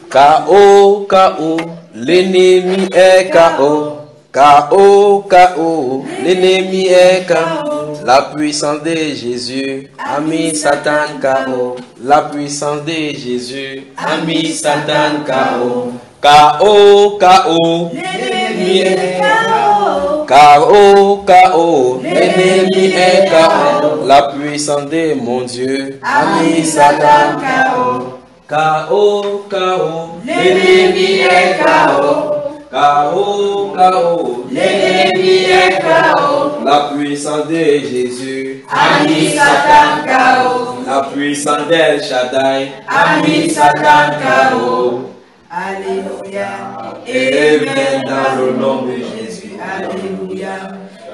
K.O. K.O. L'ennemi est K.O. K.O. K.O. L'ennemi est K.O. La puissance de Jésus a mis Satan K.O. La puissance de Jésus a mis Satan K.O. K.O. K.O. L'ennemi est K.O. K.O. K.O. L'ennemi est K.O. La puissance de mon Dieu a mis Satan K.O. K.O. K.O. L'ennemi est K.O. K.O. K.O. L'ennemi est K.O. La puissance de Jésus a mis Satan K.O. La puissance d'El Shaddai a mis Satan K.O. Alléluia. Amen dans le nom de Jésus. Alléluia.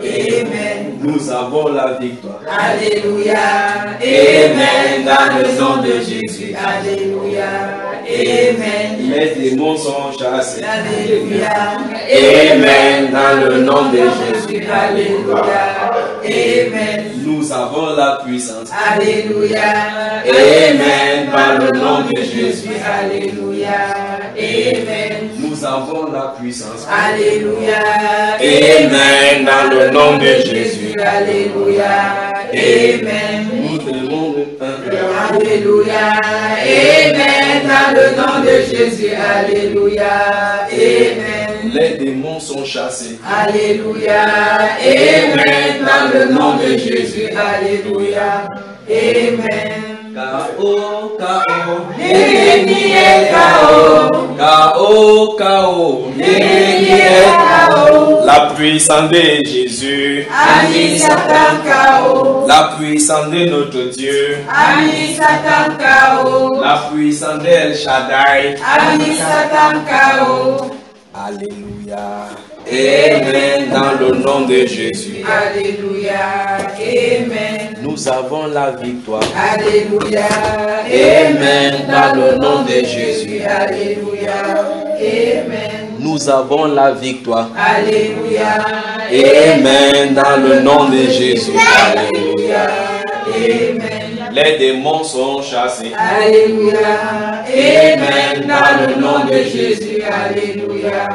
Amen. Nous avons la victoire. Alléluia. Amen dans le nom de Jésus. Alléluia. Amen. Les démons sont chassés. Alléluia. Amen dans le nom de Jésus. Alléluia. Amen. Nous avons la puissance. Alléluia. Amen dans le nom de Jésus. Alléluia. Amen. Nous avons la puissance. Alléluia. Amen dans le nom de Jésus. Alléluia. Amen. Nous demandons un. Alléluia. Amen dans le nom de Jésus. Alléluia. Amen. Les démons sont chassés. Alléluia. Amen dans le nom de Jésus. Alléluia. Amen. K.O. K.O. L'ennemi est K.O. K.O. K.O. L'ennemi est K.O. La puissance de Jésus A mis Satan K.O. La puissance de notre Dieu. A mis Satan K.O. La puissance d'El Shaddai. A mis Satan K.O. Alléluia. Amen dans le nom de Jésus. Alléluia. Amen. Nous avons la victoire. Alléluia. Amen dans le nom de Jésus. Alléluia. Amen. Nous avons la victoire. Alléluia. Amen dans le nom de Jésus. Alléluia. Amen. Les démons sont chassés. Alléluia. Amen dans le nom de Jésus. Alléluia.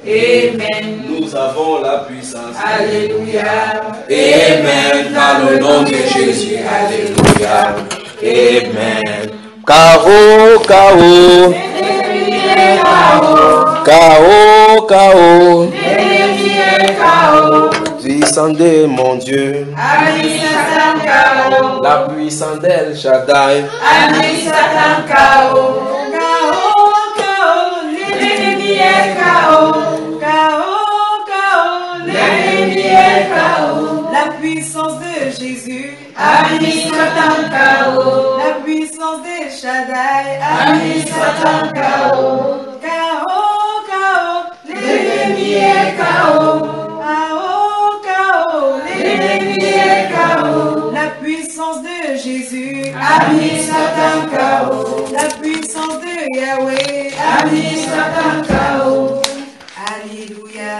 Amen. Nous avons la puissance. Alléluia. Amen dans le nom de Jésus. Alléluia. Amen. K.O. K.O. K.O. K.O. Puissant de mon Dieu. A mis Satan K.O. La puissance d'El Shaddai. A mis Satan K.O. L'ennemi est K.O. L'ennemi est K.O. La puissance de Jésus A mis Satan K.O. La puissance de Shaddai A mis Satan K.O. L'ennemi est K.O. L'ennemi est K.O. La puissance de Jésus A mis Satan K.O. La puissance de Yahweh A mis Satan K.O. Alléluia.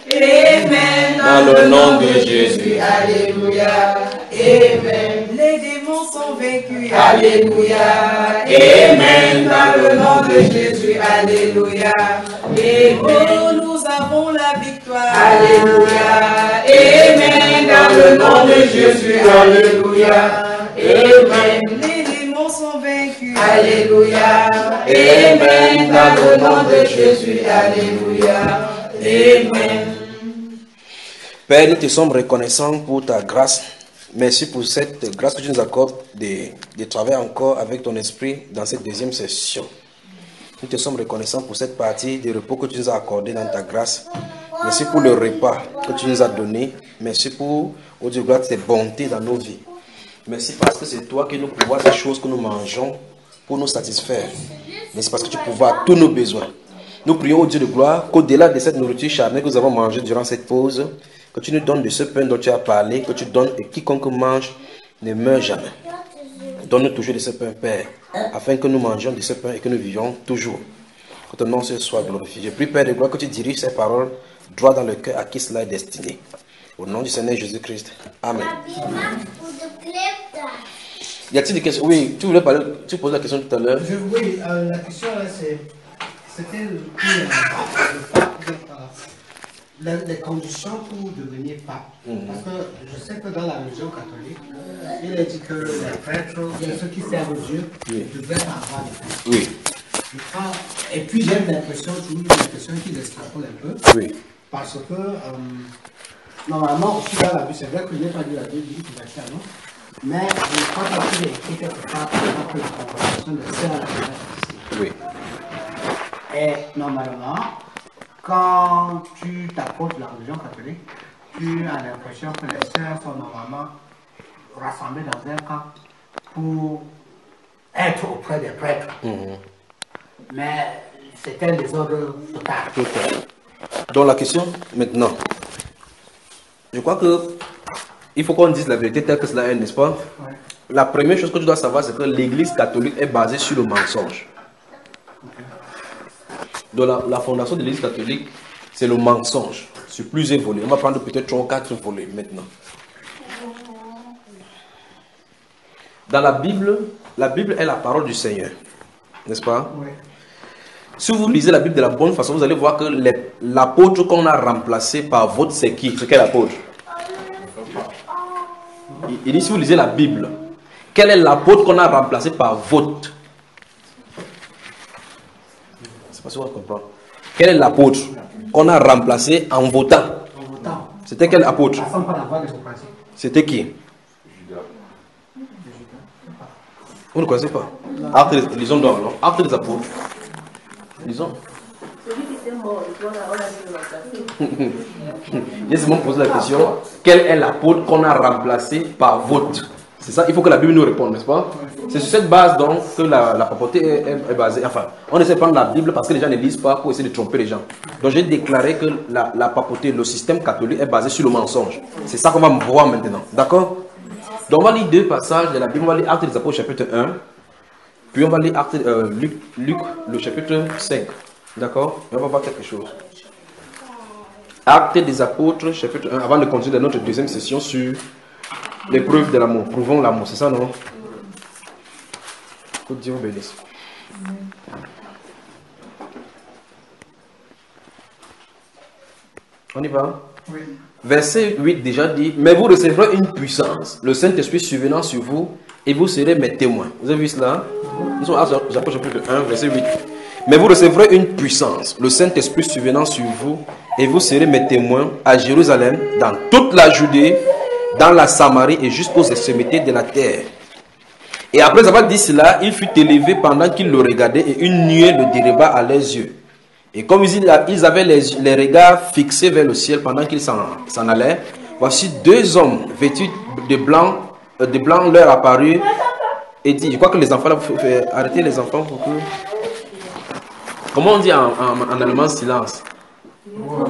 Amen Dans le nom de Jésus. Alléluia. Amen. Les démons sont vaincus. Alléluia. Amen dans le nom de Jésus. Alléluia. Amen. Oh, nous avons la victoire. Alléluia. Amen dans le nom de Jésus. Alléluia. Amen. Les démons sont vaincus. Alléluia. Amen dans le nom de Jésus. Alléluia. Amen. Père, nous te sommes reconnaissants pour ta grâce. Merci pour cette grâce que tu nous accordes de travailler encore avec ton esprit dans cette deuxième session. Nous te sommes reconnaissants pour cette partie de repos que tu nous as accordé dans ta grâce. Merci pour le repas que tu nous as donné. Merci pour, oh Dieu, gloire, tes bontés dans nos vies. Merci parce que c'est toi qui nous pourvois ces choses que nous mangeons pour nous satisfaire. Merci parce que tu pourvois tous nos besoins. Nous prions au Dieu de gloire qu'au-delà de cette nourriture charnelle que nous avons mangée durant cette pause, que tu nous donnes de ce pain dont tu as parlé, que tu donnes et quiconque mange ne meurt jamais. Donne-nous toujours de ce pain, Père, afin que nous mangions de ce pain et que nous vivions toujours. Que ton nom soit glorifié. Je prie, Père de gloire, que tu diriges ces paroles droit dans le cœur à qui cela est destiné. Au nom du Seigneur Jésus-Christ. Amen. Y a-t-il des questions? Oui, tu voulais parler, tu posais la question tout à l'heure. Oui, la question là c'est, c'était les conditions pour devenir pape. Parce que je sais que dans la religion catholique, il est dit que les prêtres, ceux qui servent Dieu, devaient avoir des prêtres. Oui. Et puis j'ai l'impression qu'il extrapole un peu. Oui. Parce que normalement, aussi dans la Bible, c'est vrai que je n'ai pas lu la Bible, non? Mais je crois qu'il est écrit quelque part que la conversation de sœurs ici. Oui. Et normalement, quand tu t'approches de la religion catholique, tu as l'impression que les sœurs sont normalement rassemblées dans un camp pour être auprès des prêtres. Mais c'était des ordres totaux. Donc la question maintenant, je crois que il faut qu'on dise la vérité telle que cela est, n'est-ce pas? Ouais. La première chose que tu dois savoir, c'est que l'église catholique est basée sur le mensonge. Donc la fondation de l'église catholique, c'est le mensonge sur plusieurs volets. On va prendre peut-être 3 ou 4 volets maintenant. Dans la Bible est la parole du Seigneur, n'est-ce pas? Oui. Si vous lisez la Bible de la bonne façon, vous allez voir que l'apôtre qu'on a remplacé par votre, c'est qui? C'est quel apôtre? Il dit, si vous lisez la Bible, quel est l'apôtre qu'on a remplacé par votre? C'est pas si on comprend. Quel est l'apôtre qu'on a remplacé en votant? C'était quel apôtre? C'était qui? Vous ne connaissez pas? Lisons donc alors. Actes des apôtres. Lisons. Celui qui était mort, on a dû le remplacer. Laissez-moi poser la question. Quel est l'apôtre qu'on a remplacé par votre? C'est ça, il faut que la Bible nous réponde, n'est-ce pas? C'est sur cette base donc que la papauté est basée. Enfin, on essaie de prendre la Bible parce que les gens ne lisent pas pour essayer de tromper les gens. Donc j'ai déclaré que la papauté, le système catholique est basé sur le mensonge. C'est ça qu'on va voir maintenant. D'accord? Donc on va lire 2 passages de la Bible. On va lire Actes des apôtres chapitre 1. Puis on va lire Luc, le chapitre 5. D'accord? Et on va voir quelque chose. Actes des apôtres chapitre 1. Avant de continuer notre deuxième session sur l'épreuve de l'amour. Prouvons l'amour. C'est ça, non? Que Dieu vous bénisse. On y va? Oui. Verset 8 déjà dit, mais vous recevrez une puissance, le Saint-Esprit survenant sur vous, et vous serez mes témoins. Vous avez vu cela? Nous sommes à Japon chapitre 1, verset 8. Mais vous recevrez une puissance, le Saint-Esprit survenant sur vous, et vous serez mes témoins à Jérusalem, dans toute la Judée, dans la Samarie et jusqu'aux extrémités de la terre. Et après avoir dit cela, il fut élevé pendant qu'ils le regardaient, et une nuée le déroba à leurs yeux. Et comme ils avaient les regards fixés vers le ciel pendant qu'ils s'en allaient, voici 2 hommes vêtus de blanc leur apparurent et dit, je crois que les enfants, là, faut arrêter les enfants pour que... Comment on dit en allemand silence? Bon,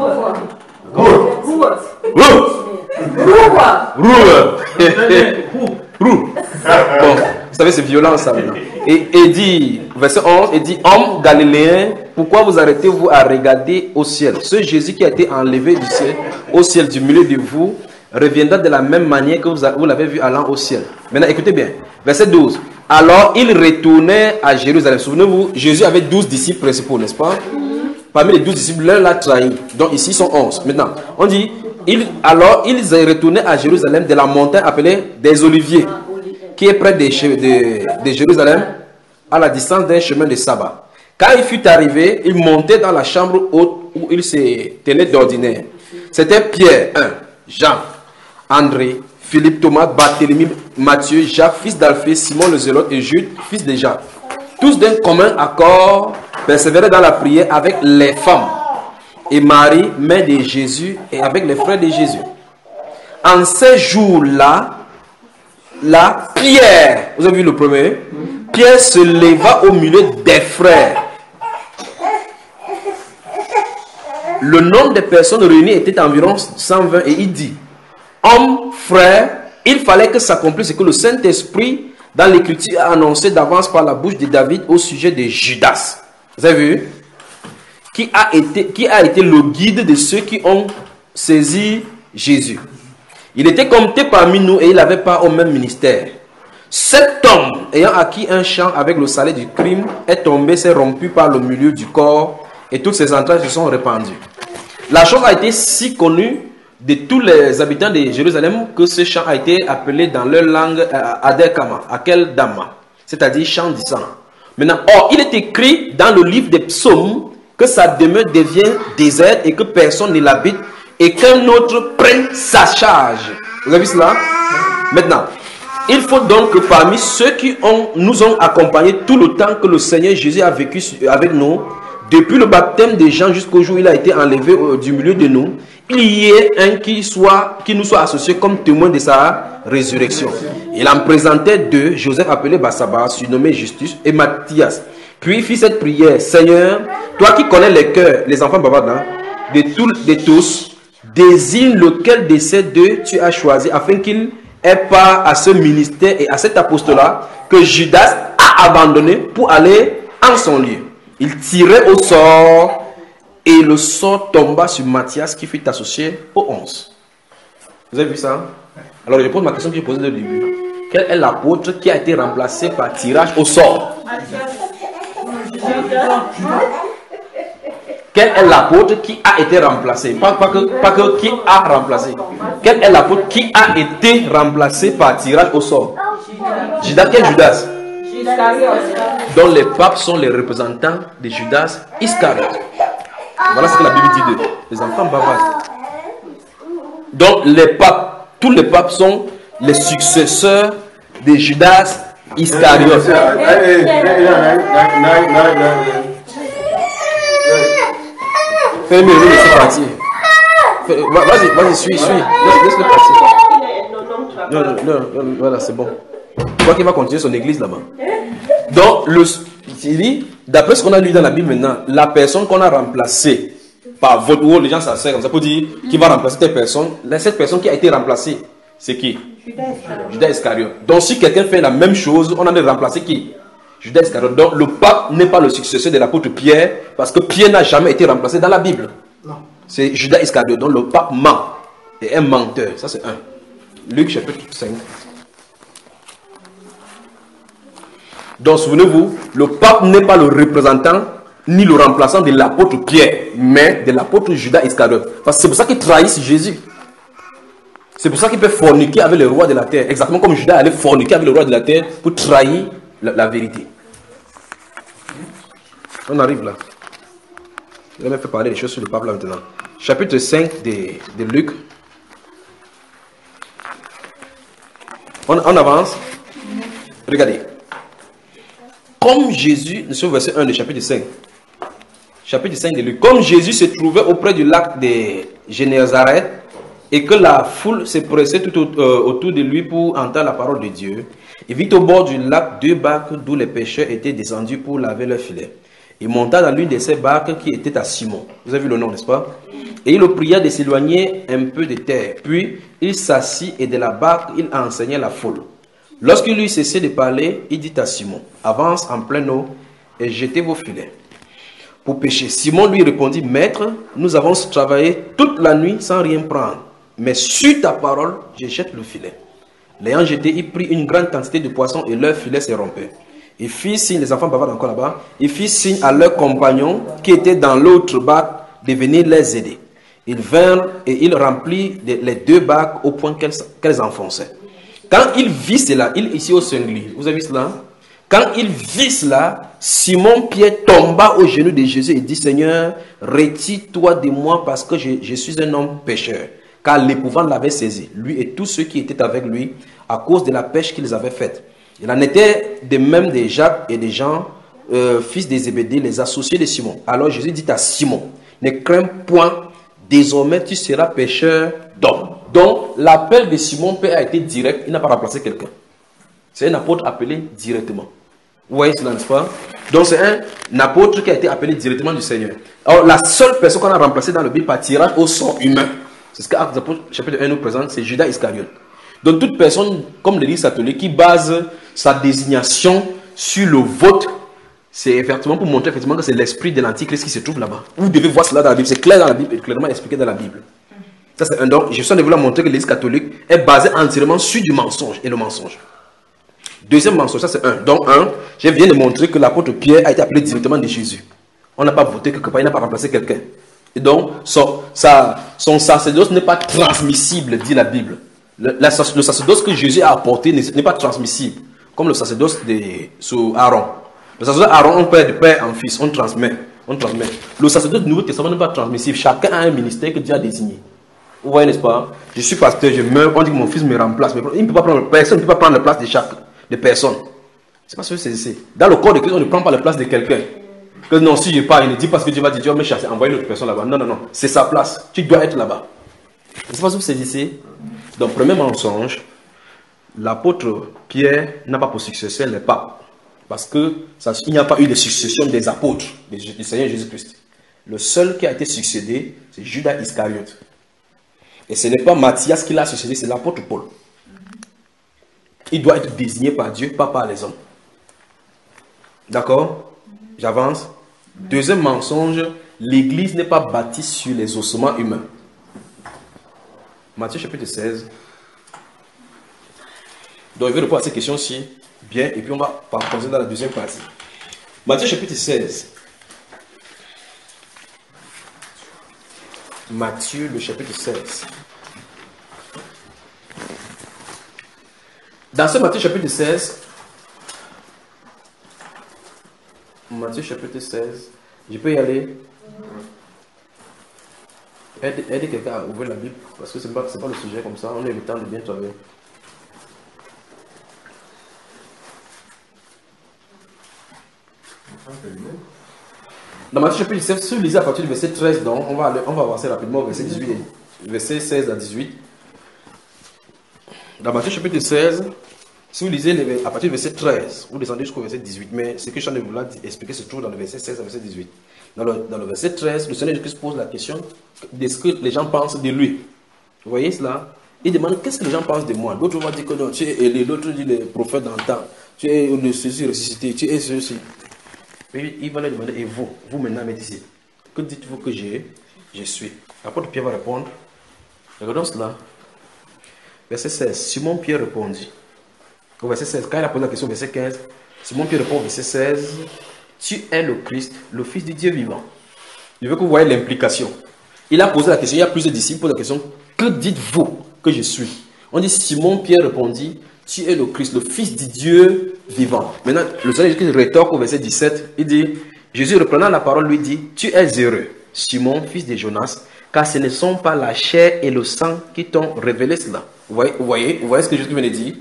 vous savez, c'est violent ça maintenant. Et dit, verset 11, il dit, hommes galiléens, pourquoi vous arrêtez-vous à regarder au ciel? Ce Jésus qui a été enlevé du ciel, au ciel du milieu de vous, reviendra de la même manière que vous l'avez vu allant au ciel. Maintenant, écoutez bien, verset 12. Alors, il retournait à Jérusalem. Souvenez-vous, Jésus avait 12 disciples principaux, n'est-ce pas? Parmi les 12 disciples, l'un l'a trahi. Donc ici, ils sont 11. Maintenant, on dit, alors, ils retournaient à Jérusalem de la montagne appelée des Oliviers, qui est près de Jérusalem, à la distance d'un chemin de sabbat. Quand il fut arrivé, il montait dans la chambre haute où il se tenait d'ordinaire. C'était Pierre, Jean, André, Philippe, Thomas, Barthélemy, Matthieu, Jacques, fils d'Alphée, Simon le Zélote et Jude, fils de Jacques. Tous d'un commun accord persévéraient dans la prière avec les femmes et Marie, mère de Jésus, et avec les frères de Jésus. En ces jours-là, Pierre, vous avez vu le premier? Pierre se leva au milieu des frères. Le nombre de personnes réunies était environ 120 et il dit, hommes, frères, il fallait que s'accomplisse ce que le Saint-Esprit dans l'Écriture a annoncé d'avance par la bouche de David au sujet de Judas. Vous avez vu? Qui a été le guide de ceux qui ont saisi Jésus. Il était compté parmi nous et il n'avait pas au même ministère. Cet homme, ayant acquis un champ avec le salaire du crime, est tombé, s'est rompu par le milieu du corps et toutes ses entrailles se sont répandues. La chose a été si connue de tous les habitants de Jérusalem que ce chant a été appelé dans leur langue Adekama, Akeldama, c'est-à-dire chant du sang. Maintenant, or, il est écrit dans le livre des psaumes que sa demeure devient déserte et que personne ne l'habite et qu'un autre prenne sa charge. Vous avez vu cela? Maintenant, il faut donc que parmi ceux qui nous ont accompagnés tout le temps que le Seigneur Jésus a vécu avec nous, depuis le baptême de Jean jusqu'au jour où il a été enlevé du milieu de nous, il y ait un qui nous soit associé comme témoin de sa résurrection. Il en présentait deux, Joseph appelé Bassaba, surnommé Justus, et Matthias. Puis il fit cette prière: Seigneur, toi qui connais les cœurs, les enfants bavards, de tous, désigne lequel de ces deux tu as choisi afin qu'il ait part à ce ministère et à cet apostolat que Judas a abandonné pour aller en son lieu. Il tirait au sort et le sort tomba sur Matthias qui fut associé aux 11. Vous avez vu ça? Alors je pose ma question que j'ai posée au début. Quel est l'apôtre qui a été remplacé par tirage au sort? Quel est l'apôtre qui a été remplacé? Pas que qui a remplacé. Quel est l'apôtre qui a été remplacé par tirage au sort? Judas. Quel Judas? Donc les papes sont les représentants de Judas Iscariote. Voilà ce que la Bible dit d'eux. Les enfants bavards. Donc les papes, tous les papes sont les successeurs de Judas Iscariote. Fais-le laisser partir. Vas-y, suis. Laisse-le partir. Non, voilà, c'est bon. Je crois qu'il va continuer son église là-bas. Donc, il dit, d'après ce qu'on a lu dans la Bible maintenant, la personne qu'on a remplacée par votre rôle, les gens s'asseyent comme ça pour dire qui va remplacer cette personne. Cette personne qui a été remplacée, c'est qui? Judas Iscariote. Donc, si quelqu'un fait la même chose, on en a remplacé qui? Judas Iscariote. Donc, le pape n'est pas le successeur de l'apôtre Pierre, parce que Pierre n'a jamais été remplacé dans la Bible. C'est Judas Iscariote. Donc, le pape ment. Et un menteur. Ça, c'est un. Luc chapitre 5. Donc, souvenez-vous, le pape n'est pas le représentant ni le remplaçant de l'apôtre Pierre, mais de l'apôtre Judas Iscariote. Parce que c'est pour ça qu'il trahisse Jésus. C'est pour ça qu'il peut forniquer avec le roi de la terre. Exactement comme Judas allait forniquer avec le roi de la terre pour trahir la vérité. On arrive là. Je vais faire parler des choses sur le pape là maintenant. Chapitre 5 de Luc. On avance. Regardez. Comme Jésus, nous sommes au verset 1 du chapitre 5. Chapitre 5 de Luc. Comme Jésus se trouvait auprès du lac de Génézareth et que la foule se pressait tout autour de lui pour entendre la parole de Dieu, il vit au bord du lac 2 barques d'où les pêcheurs étaient descendus pour laver leurs filets. Il monta dans l'une de ces barques qui était à Simon. Vous avez vu le nom, n'est-ce pas? Et il le pria de s'éloigner un peu de terre. Puis il s'assit et de la barque il enseignait la foule. Lorsqu'il eut cessé de parler, il dit à Simon: avance en pleine eau et jetez vos filets pour pêcher. Simon lui répondit: Maître, nous avons travaillé toute la nuit sans rien prendre, mais sur ta parole, je jette le filet. L'ayant jeté, il prit une grande quantité de poissons et leur filet se rompait. Il fit signe, les enfants bavardent encore là-bas, il fit signe à leurs compagnons qui étaient dans l'autre barque de venir les aider. Ils vinrent et il remplit les 2 barques au point qu'elles enfonçaient. Quand il vit cela, il ici au singulier, vous avez vu cela? Quand il vit cela, Simon-Pierre tomba aux genoux de Jésus et dit: Seigneur, retire-toi de moi parce que je suis un homme pécheur. Car l'épouvante l'avait saisi, lui et tous ceux qui étaient avec lui, à cause de la pêche qu'ils avaient faite. Il en était de même de Jacques et de Jean, fils de Zébédée, les associés de Simon. Alors Jésus dit à Simon: ne crains point, désormais tu seras pêcheur d'hommes. Donc l'appel de Simon-Pierre a été direct, il n'a pas remplacé quelqu'un. C'est un apôtre appelé directement. Vous voyez cela, n'est-ce pas? Donc c'est un apôtre qui a été appelé directement du Seigneur. Alors la seule personne qu'on a remplacée dans le Bible par tirage au sort humain, c'est ce que Actes des Apôtres chapitre 1 nous présente, c'est Judas Iscariote. Donc toute personne, comme l'Église catholique, qui base sa désignation sur le vote, c'est effectivement pour montrer effectivement que c'est l'esprit de l'Antichrist qui se trouve là-bas. Vous devez voir cela dans la Bible, c'est clair dans la Bible et clairement expliqué dans la Bible. Ça c'est un don. Je suis en train de vouloir montrer que l'Église catholique est basée entièrement sur du mensonge et le mensonge. Deuxième mensonge, ça c'est un. Donc je viens de montrer que l'apôtre Pierre a été appelé directement de Jésus. On n'a pas voté quelque part, il n'a pas remplacé quelqu'un. Et donc, son sacerdoce n'est pas transmissible, dit la Bible. Le sacerdoce que Jésus a apporté n'est pas transmissible, comme le sacerdoce sous Aaron. Le sacerdoce Aaron, on perd de père en fils, on transmet. Le sacerdoce du Nouveau Testament n'est pas transmissible. Chacun a un ministère que Dieu a désigné. Vous voyez, n'est-ce pas? Je suis pasteur, je meurs, on dit que mon fils me remplace. Mais personne ne peut pas prendre la place de personne. C'est pas ce que c'est. Dans le corps de Christ, on ne prend pas la place de quelqu'un. Que non, si je pars, il ne dit pas ce que Dieu va dire, Dieu va me chasser, envoyer l'autre personne là-bas. Non, non, non. C'est sa place. Tu dois être là-bas. C'est pas ce que vous saisissez. Donc, premier mensonge, l'apôtre Pierre n'a pas pour successeur les papes. Parce qu'il n'y a pas eu de succession des apôtres du Seigneur Jésus-Christ. Le seul qui a été succédé, c'est Judas Iscariote. Et ce n'est pas Matthias qui l'a succédé, c'est l'apôtre Paul. Il doit être désigné par Dieu, pas par les hommes. D'accord? J'avance. Deuxième mensonge, l'église n'est pas bâtie sur les ossements humains. Matthieu chapitre 16. Donc je vais répondre à ces questions-ci bien, et puis on va passer dans la deuxième partie. Matthieu chapitre 16. Matthieu le chapitre 16. Dans ce Matthieu chapitre 16, Matthieu chapitre 16, je peux y aller. Aidez quelqu'un à ouvrir la Bible, parce que ce n'est pas le sujet comme ça, on a le temps de bien travailler. Dans Matthieu chapitre 16, si vous lisez à partir du verset 13, donc, on va avancer rapidement au verset 18, verset 16 à 18. Dans Matthieu chapitre 16, si vous lisez à partir du verset 13, vous descendez jusqu'au verset 18, mais ce que je viens de vous expliquer se trouve dans le verset 16 à verset 18. Dans le verset 13, le Seigneur Jésus-Christ pose la question de ce que les gens pensent de lui. Vous voyez cela? Il demande qu'est-ce que les gens pensent de moi. D'autres vont dire que non, tu es Élie, l'autre dit le prophète d'antan, tu es le ceci ressuscité, tu es ceci. Et il va leur demander, et vous maintenant, mettez ici, que dites-vous que je suis? L'apôtre Pierre va répondre. Regardons cela. Verset 16. Simon Pierre répondit. Au verset 16, quand il a posé la question, verset 15, Simon Pierre répond au verset 16. Tu es le Christ, le Fils du Dieu vivant. Je veux que vous voyez l'implication. Il a posé la question, il y a plusieurs disciples qui posent la question, que dites-vous que je suis? On dit Simon Pierre répondit, tu es le Christ, le Fils du Dieu vivant. Maintenant, le Seigneur Jésus rétorque au verset 17, il dit, Jésus reprenant la parole lui dit, tu es heureux, Simon, fils de Jonas, car ce ne sont pas la chair et le sang qui t'ont révélé cela. Vous voyez ce que Jésus venait de dire?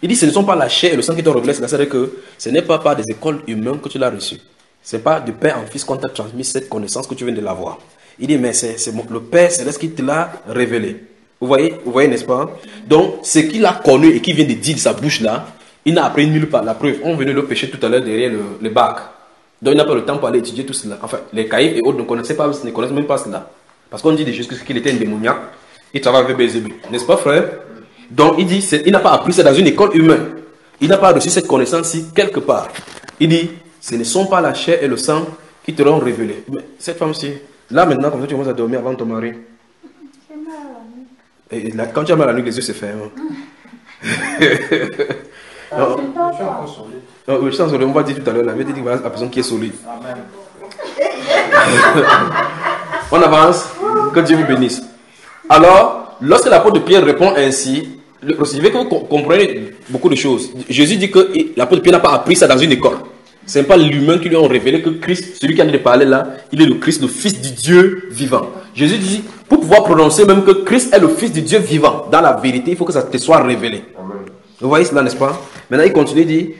Il dit, ce ne sont pas la chair et le sang qui t'ont révélé cela. C'est-à-dire que ce n'est pas par des écoles humaines que tu l'as reçu. Ce n'est pas de père en fils qu'on t'a transmis cette connaissance que tu viens de l'avoir. Il dit, mais c'est le Père Céleste qui te l'a révélé. Vous voyez, n'est-ce pas? Donc, ce qu'il a connu et qu'il vient de dire de sa bouche là, il n'a appris nulle part. La preuve, on venait le pécher tout à l'heure derrière le bac. Donc, il n'a pas le temps pour aller étudier tout cela. Enfin, les caïfs et autres ne connaissent même pas cela. Parce qu'on dit de Jésus qu'il était un démoniaque. Il travaille avec Bézébé. N'est-ce pas, frère? Donc, il dit, il n'a pas appris ça dans une école humaine. Il n'a pas reçu cette connaissance-ci quelque part. Il dit, ce ne sont pas la chair et le sang qui te l'ont révélé. Mais cette femme-ci, là maintenant, comme ça, tu commences à dormir avant ton mari. Et là, quand tu as mal à la nuit, les yeux se ferment. Je suis en solide. On va dire tout à l'heure, la vérité dit voilà la personne qui est solide. On avance. Que Dieu vous bénisse. Alors, lorsque l'apôtre Pierre répond ainsi, je veux que vous compreniez beaucoup de choses. Jésus dit que l'apôtre Pierre n'a pas appris ça dans une école. Ce n'est pas l'humain qui lui a révélé que Christ, celui qui a de parler là, il est le Christ, le Fils du Dieu vivant. Jésus dit, pour pouvoir prononcer même que Christ est le Fils du Dieu vivant, dans la vérité, il faut que ça te soit révélé. Amen. Vous voyez cela, n'est-ce pas? Maintenant, il continue, il dit,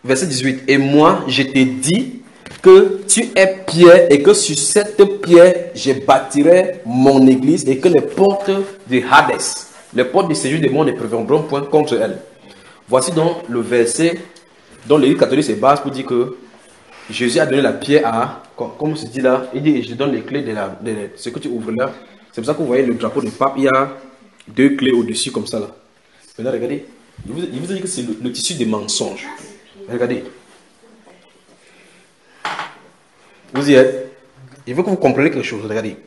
verset 18, et moi, je t'ai dit que tu es pierre et que sur cette pierre, je bâtirai mon église et que les portes de Hadès, les portes du séjour des mondes ne prévaudront point contre elle. Voici donc le verset dont l'Église catholique se base pour dire que Jésus a donné la pierre à, comme se dit là, il dit je donne les clés de ce que tu ouvres là. C'est pour ça que vous voyez le drapeau du pape, il y a deux clés au-dessus comme ça là. Maintenant regardez, il vous a dit que c'est le tissu des mensonges. Regardez. Vous y êtes. Il veut que vous compreniez quelque chose, regardez.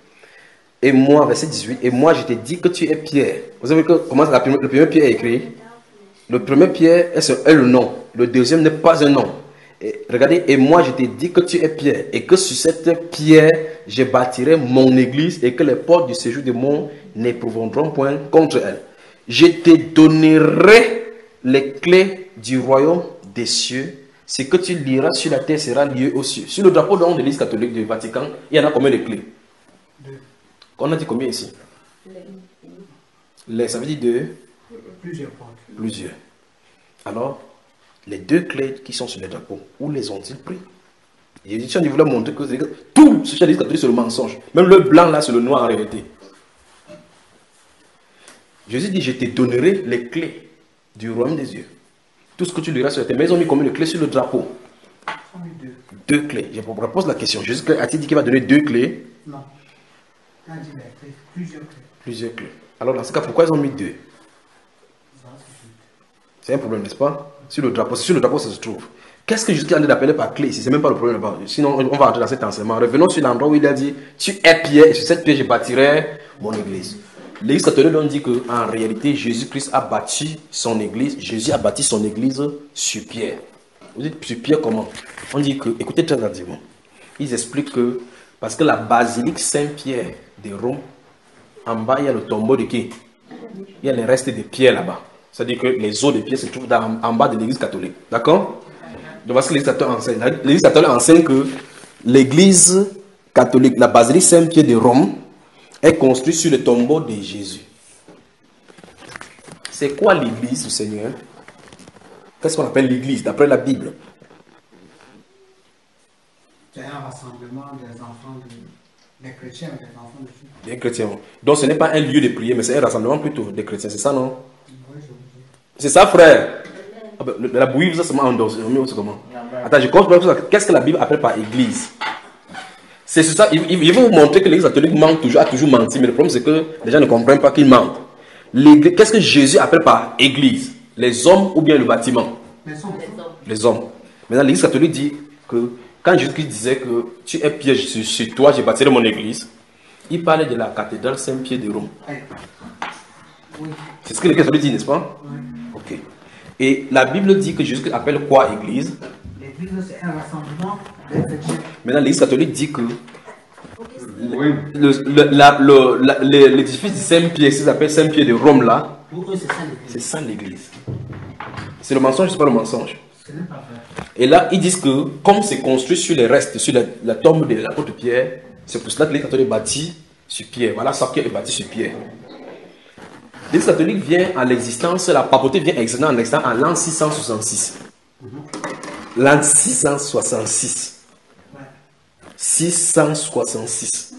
Et moi, verset 18, et moi je te dis que tu es Pierre. Vous savez comment le premier Pierre est écrit? Le premier Pierre est le nom. Le deuxième n'est pas un nom. regardez, et moi je t'ai dit que tu es Pierre, et que sur cette pierre, je bâtirai mon église, et que les portes du séjour du monde n'éprouveront point contre elle. Je te donnerai les clés du royaume des cieux. Ce que tu liras sur la terre sera lié aux cieux. Sur le drapeau de l'Église catholique du Vatican, il y en a combien de clés? On a dit combien ici? Ça veut dire deux? Plusieurs portes. Plusieurs. Alors, les deux clés qui sont sur le drapeau, où les ont-ils pris? Jésus voulait montrer que tout ce que l'Église catholique c'est le mensonge. Même le blanc là, c'est le noir en réalité. Jésus dit, je te donnerai les clés du royaume des cieux. Tout ce que tu liras sur la terre. Mais ils ont mis combien de clés sur le drapeau? Ils ont mis deux. Deux clés. Je vous repose la question. Jésus a-t-il dit qu'il va donner deux clés? Non. Il a dit les clés. Plusieurs clés. Plusieurs clés. Alors dans ce cas, pourquoi ils ont mis deux? Ça, c'est tout. C'est un problème, n'est-ce pas? Sur le drapeau, ça se trouve. Qu'est-ce que Jésus a dit d'appeler par clé ici? C'est même pas le problème là-bas. Sinon, on va entrer dans cet enseignement. Revenons sur l'endroit où il a dit, tu es Pierre, et sur cette pierre, je bâtirai mon église. L'Église catholique on dit qu'en réalité, Jésus-Christ a bâti son église. Jésus a bâti son église sur pierre. Vous dites sur pierre comment? On dit que, écoutez très attentivement. Ils expliquent que, parce que la basilique Saint-Pierre de Rome, en bas, il y a le tombeau de qui? Il y a les restes de pierre là-bas. C'est-à-dire que les os de pierre se trouvent en bas de l'Église catholique. D'accord? Donc, parce que l'Église catholique enseigne. L'Église catholique enseigne que l'Église catholique, la basilique Saint-Pierre de Rome, est construite sur le tombeau de Jésus. C'est quoi l'Église du Seigneur? Qu'est-ce qu'on appelle l'Église d'après la Bible? C'est un rassemblement des enfants des chrétiens, des enfants de Dieu. Des chrétiens. Donc ce n'est pas un lieu de prière, mais c'est un rassemblement plutôt des chrétiens. C'est ça, non? Oui, je vous dis. C'est ça, frère. Ah ben, la bouillie, ça c'est endossé. Comment? Attends, je comprends pas. Qu'est-ce que la Bible appelle par Église? C'est sur ça. Il veut vous montrer que l'Église catholique a toujours menti. Mais le problème, c'est que les gens ne comprennent pas qu'il ment. Qu'est-ce que Jésus appelle par Église? Les hommes ou bien le bâtiment? Les hommes. Maintenant, l'Église catholique dit que quand Jésus-Christ disait que tu es Pierre, sur toi, j'ai bâti mon Église, il parlait de la cathédrale Saint-Pierre de Rome. Oui. C'est ce que l'Église catholique dit, n'est-ce pas? Oui. Ok. Et la Bible dit que Jésus-Christ appelle quoi Église? L'église, c'est un rassemblement des chrétiens. Maintenant, l'Église catholique dit que l'édifice de Saint-Pierre, qui s'appelle Saint-Pierre de Rome, là, Pour eux, c'est ça l'église. c'est ça l'Église. C'est le mensonge, c'est pas le mensonge. Ce n'est pas vrai. Et là, ils disent que, comme c'est construit sur les restes, sur la tombe de l'apôtre Pierre, c'est pour cela que l'Église catholique est bâtie sur Pierre. Voilà, ça qui est bâti sur Pierre. L'Église catholique vient à l'existence, la papauté vient exister en l'existence en l'an 666. L'an 666. 666.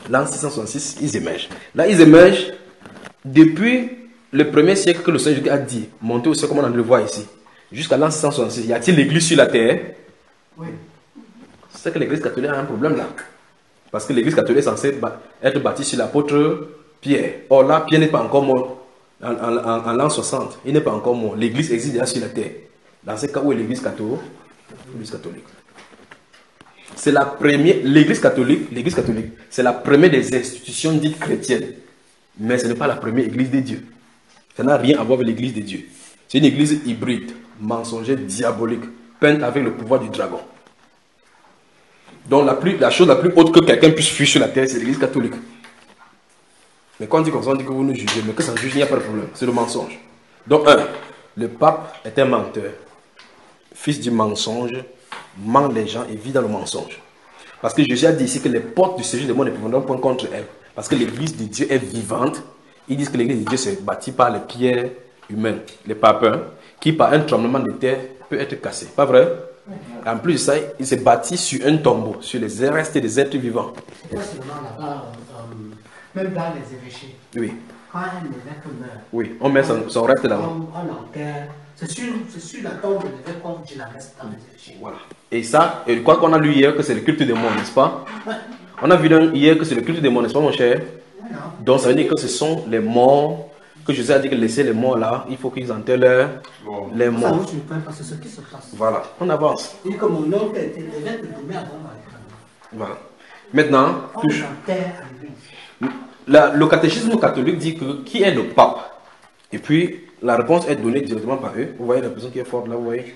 L'an 666, ils émergent. Là, ils émergent depuis le premier siècle que le Seigneur Jésus a dit, montez au ciel comme on le voit ici, jusqu'à l'an 666. Y a-t-il l'église sur la terre? Oui. C'est que l'église catholique a un problème là. Parce que l'église catholique est censée être bâtie sur l'apôtre Pierre. Or là, Pierre n'est pas encore mort en l'an 60. Il n'est pas encore mort. L'église existe déjà sur la terre. Dans ce cas, où est l'église catholique? L'église catholique. C'est la première, l'église catholique, c'est la première des institutions dites chrétiennes. Mais ce n'est pas la première église de Dieu. Ça n'a rien à voir avec l'église de Dieu. C'est une église hybride, mensongère, diabolique, peinte avec le pouvoir du dragon. Donc la chose la plus haute que quelqu'un puisse fuir sur la terre, c'est l'église catholique. Mais quand on dit comme ça, on dit que vous nous jugez. Mais que ça juge, il n'y a pas de problème. C'est le mensonge. Donc, le pape est un menteur. Fils du mensonge, ment les gens et vit dans le mensonge. Parce que Jésus a dit ici que les portes du séjour du monde ne pourront point contre elle. Parce que l'église de Dieu est vivante. Ils disent que l'église de Dieu s'est bâtie par les pierres humaines, les papins, qui par un tremblement de terre peut être cassé. Pas vrai? En plus de ça, il s'est bâti sur un tombeau, sur les restes des êtres vivants. Et c'est vraiment là-bas, même dans les évêchés. Oui. Quand un évêque meurt, Oui, on met son reste là-bas. on enterre. C'est sur la tombe de l'évêque qu'on dit la messe dans les évêchés. Voilà. Et ça, et quoi qu'on a lu hier, que c'est le culte des morts, n'est-ce pas? On a vu hier que c'est le culte des morts, n'est-ce pas, mon cher? Donc ça veut dire que ce sont les morts, que Jésus a dit que laisser les morts là, il faut qu'ils enterrent les Ça morts. nous surprend parce que c'est ce qui se passe. Voilà, on avance. Il dit que mon oncle était l'évêque de Doumé avant Voilà. Maintenant, on touche. enterre à l'église. Le catéchisme catholique dit que qui est le pape? Et puis, la réponse est donnée directement par eux. Vous voyez la personne qui est forte là, vous voyez.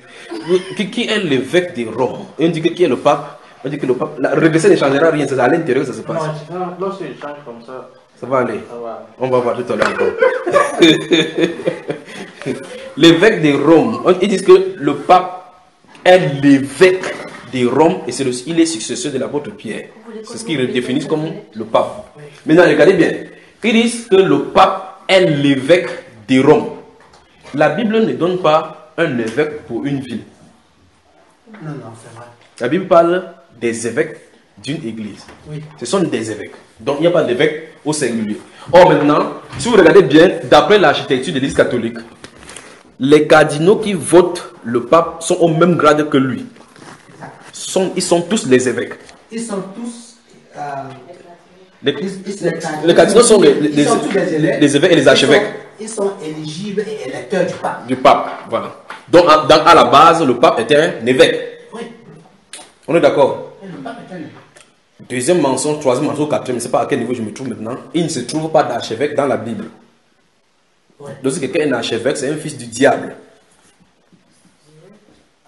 Qui est l'évêque de Rome? Et on dit que qui est le pape? On dit que le pape, la regression ne changera rien, c'est à l'intérieur que ça se passe. Non, lorsqu'il change comme ça, ça va aller. Ça va. On va voir tout à l'heure encore. L'évêque de Rome, ils disent que le pape est l'évêque de Rome et il est successeur de l'apôtre Pierre. C'est ce qu'ils définissent comme le pape. Maintenant, regardez bien. Ils disent que le pape est l'évêque de Rome. La Bible ne donne pas un évêque pour une ville. Non, c'est vrai. La Bible parle des évêques d'une église. Oui. Ce sont des évêques. Donc il n'y a pas d'évêque au singulier. Or maintenant, si vous regardez bien, d'après l'architecture de l'Église catholique, les cardinaux qui votent le pape sont au même grade que lui. Ils sont tous les évêques. Ils sont tous... les cardinaux sont les évêques et les archevêques. Ils sont éligibles et électeurs du pape. Du pape, voilà. Donc à la base, le pape était un évêque. Oui. On est d'accord? Et le pape est un évêque. Deuxième mensonge, troisième mensonge, quatrième, je ne sais pas à quel niveau je me trouve maintenant. Il ne se trouve pas d'archevêque dans la Bible. Oui. Donc si quelqu'un est un archevêque, c'est un fils du diable.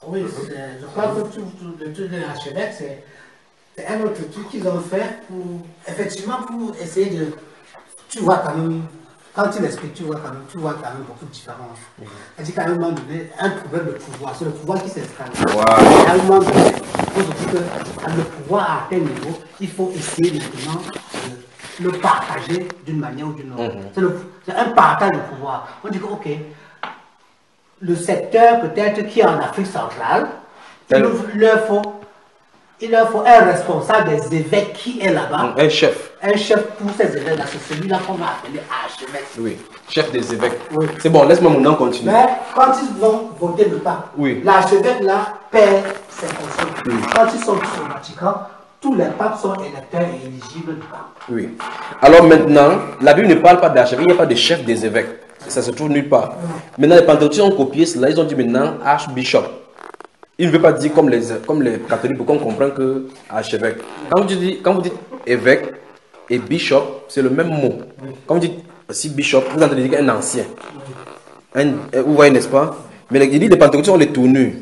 Oui, je crois que le truc de l'archevêque, c'est un autre truc qu'ils ont fait effectivement pour essayer de... Tu vois quand même, quand tu l'expliques, tu vois quand même beaucoup de différences. Elle dit qu'à un moment donné, un problème de pouvoir, c'est le pouvoir qui s'installe. Wow. À un moment donné, il faut dire que le pouvoir à tel niveau, il faut essayer maintenant de le partager d'une manière ou d'une autre. C'est un partage de pouvoir. On dit que, ok, le secteur peut-être qui est en Afrique centrale, il leur faut un responsable des évêques qui est là-bas. Un chef. Un chef pour ces évêques-là, c'est celui-là qu'on va appeler archevêque. Oui, chef des évêques. Oui. C'est bon, laisse-moi maintenant continuer. Mais quand ils vont voter le pape, Oui. l'archevêque-là perd ses fonctions. Oui. Quand ils sont tous au Vatican, tous les papes sont électeurs et éligibles du pape. Oui. Alors maintenant, la Bible ne parle pas d'archevêque, il n'y a pas de chef des évêques. Ça se trouve nulle part. Maintenant, les pentecôtistes ont copié cela, ils ont dit maintenant archbishop. Il ne veut pas dire comme les catholiques, pour qu'on comprenne que archevêque. Quand vous dites évêque et bishop, c'est le même mot. Quand vous dites aussi bishop, vous entendez dire un ancien. Vous voyez, n'est-ce pas? Mais les pentecôtistes ont les tournures.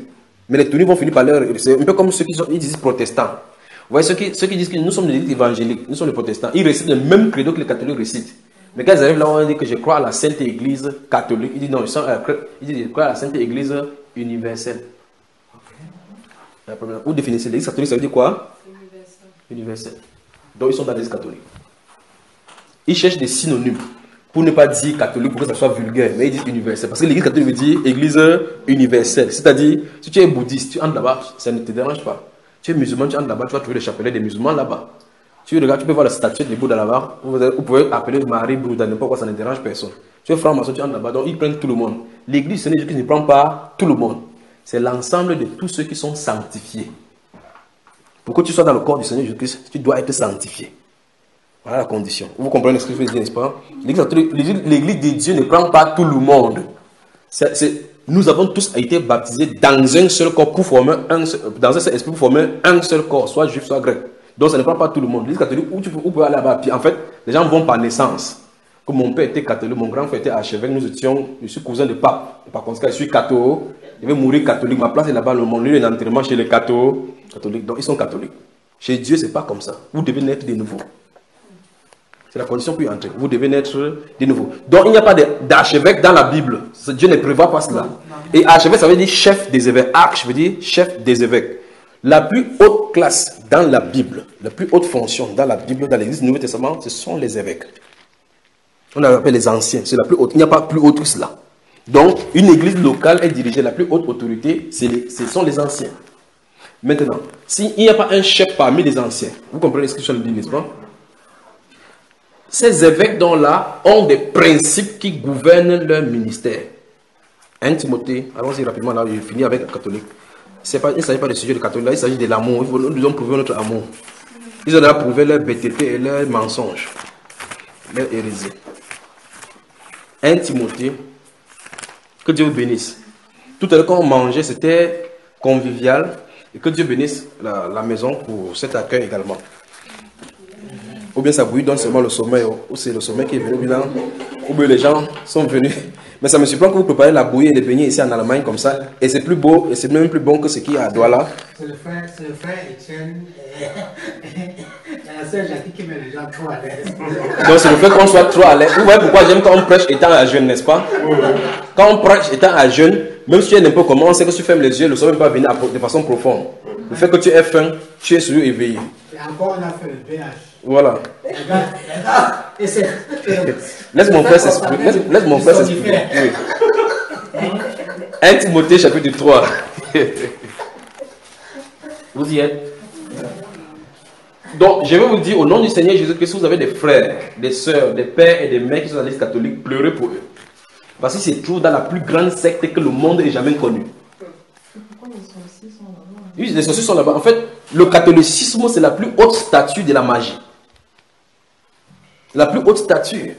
Mais les tournures vont finir par leur... C'est un peu comme ceux qui disent protestants. Vous voyez, ceux qui disent que nous sommes des églises évangéliques, nous sommes les protestants, ils récitent le même credo que les catholiques récitent. Mais quand ils arrivent là, on dit que je crois à la Sainte Église catholique. Ils disent non, ils disent je crois à la Sainte Église universelle. Vous définissez l'église catholique, ça veut dire quoi? Universel. Donc ils sont dans l'église catholique. Ils cherchent des synonymes pour ne pas dire catholique pour que ça soit vulgaire, mais ils disent universel. Parce que l'église catholique veut dire église universelle. C'est-à-dire, si tu es bouddhiste, tu entres là-bas, ça ne te dérange pas. Tu es musulman, tu entres là-bas, tu vas trouver le chapelet des musulmans là-bas. Tu regardes, tu peux voir la statue de Bouddha là-bas. Vous pouvez appeler Marie Bouddha, n'importe quoi, ça ne dérange personne. Tu es franc-maçon, tu entres là-bas, donc ils prennent tout le monde. L'église, ce n'est Jésus qui ne prend pas tout le monde. C'est l'ensemble de tous ceux qui sont sanctifiés. Pour que tu sois dans le corps du Seigneur Jésus-Christ, tu dois être sanctifié. Voilà la condition. Vous comprenez ce que je veux dire, n'est-ce pas? L'église de Dieu ne prend pas tout le monde. Nous avons tous été baptisés dans un seul corps pour former dans un seul esprit pour former un seul corps, soit juif, soit grec. Donc ça ne prend pas tout le monde. L'église catholique, où tu peux aller là-bas. Puis en fait, les gens vont par naissance. Comme mon père était catholique, mon grand frère était archevêque, je suis cousin de pape. Par conséquent, je suis catholique. Je vais mourir catholique. Ma place est là-bas, mon lieu d'enterrement chez les catholiques. Donc ils sont catholiques. Chez Dieu, ce n'est pas comme ça. Vous devez naître de nouveau. C'est la condition pour y entrer. Vous devez naître de nouveau. Donc il n'y a pas d'archevêque dans la Bible. Dieu ne prévoit pas cela. Et archevêque, ça veut dire chef des évêques. Arche veut dire chef des évêques. La plus haute classe dans la Bible, la plus haute fonction dans la Bible, dans l'Église du Nouveau Testament, ce sont les évêques. On appelle les anciens, c'est la plus haute. Il n'y a pas plus haute que cela. Donc, une église locale est dirigée, la plus haute autorité, ce sont les anciens. Maintenant, s'il n'y a pas un chef parmi les anciens, vous comprenez ce que je dis, n'est-ce pas? Ces évêques-là ont des principes qui gouvernent leur ministère. 1 Timothée, allons-y rapidement, là, je finis avec le catholique. Il ne s'agit pas de sujet de catholique, là, il s'agit de l'amour. Nous devons prouver notre amour. Ils ont déjà prouvé leur bêtité et leur mensonge, leur hérésie. 1 Timothée, que Dieu vous bénisse. Tout à l'heure, quand on mangeait, c'était convivial. Et que Dieu bénisse la maison pour cet accueil également. Ou bien ça bouillit, donne seulement le sommeil, ou c'est le sommeil qui est venu, ou bien les gens sont venus Mais ça me surprend que vous préparez la bouillie et les beignets ici en Allemagne comme ça. Et c'est plus beau, et c'est même plus bon que ce qu'il y a à Douala. C'est le frère Etienne et la sœur Jackie qui met les gens trop à l'aise. Donc c'est le fait qu'on soit trop à l'aise. Vous voyez pourquoi j'aime quand on prêche étant à jeune, n'est-ce pas? Quand on prêche étant à jeune, même si tu es n'importe comment, on sait que si tu fermes les yeux, le soleil ne va pas venir de façon profonde. Le fait que tu aies faim, tu es toujours éveillé. Et encore, on a fait le BH. Voilà. Et c'est... Laisse mon frère s'exprimer. Laisse mon frère s'exprimer. Oui. 1 Timothée chapitre 3. Vous y êtes? Donc, je vais vous dire, au nom du Seigneur Jésus-Christ, si vous avez des frères, des sœurs, des pères et des mères qui sont dans l'Église catholique, pleurez pour eux. Parce qu'ils se trouvent dans la plus grande secte que le monde ait jamais connue. Pourquoi les sorciers sont là-bas? Oui, les sorciers sont là-bas. En fait, le catholicisme, c'est la plus haute statue de la magie. La plus haute statue.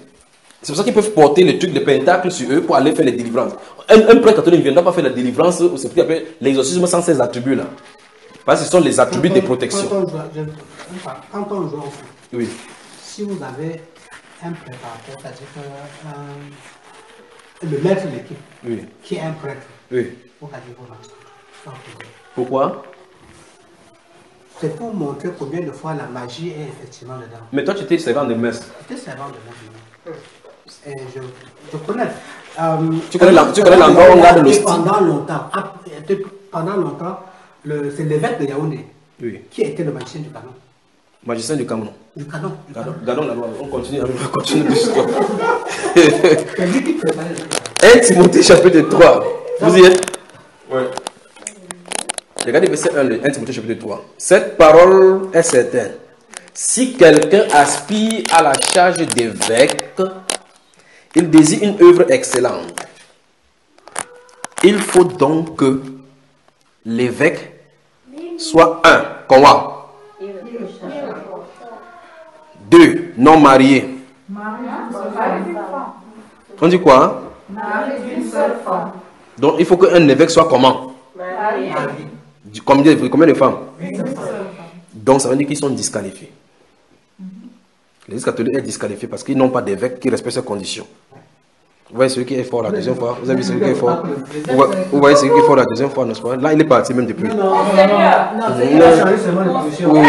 C'est pour ça qu'ils peuvent porter les trucs de pentacle sur eux pour aller faire les délivrances. Un prêtre catholique ne viendra pas faire la délivrance, ou c'est ce qu'on appelle l'exorcisme sans ces attributs-là. Parce que ce sont les attributs de protection. Quand on joue au foot, Oui. si vous avez un préparateur, c'est-à-dire le maître de l'équipe, Oui. qui est un prêtre, Oui. vous allez vous lancer. Pourquoi? C'est pour montrer combien de fois la magie est effectivement dedans. Mais toi, tu étais servant de messe. J'étais servant de messe. Et je connais. Tu connais l'endroit où on garde l'hostie. Pendant longtemps, c'est l'évêque de Yaoundé qui était le magicien du canon. Magicien du Cameroun. Du canon. Gardons la loi. On continue l'histoire. C'est lui qui préparait le 1 Timothée chapitre 3. Vous y êtes? Oui. Regardez verset 1 de 1 Timothée chapitre 3. Cette parole est certaine. Si quelqu'un aspire à la charge d'évêque, il désire une œuvre excellente. Il faut donc que l'évêque soit un. Comment? 2. Non marié. On dit quoi? Donc il faut qu'un évêque soit comment? Combien de femmes? Donc ça veut dire qu'ils sont disqualifiés. L'Église catholique est disqualifiée parce qu'ils n'ont pas d'évêque qui respecte ces conditions. Vous voyez celui qui est fort la deuxième fois? Vous avez vu celui qui est fort? Vous voyez celui qui est fort la deuxième fois, n'est-ce pas? Là, il est parti même depuis. Non, il a changé seulement de position. Oui.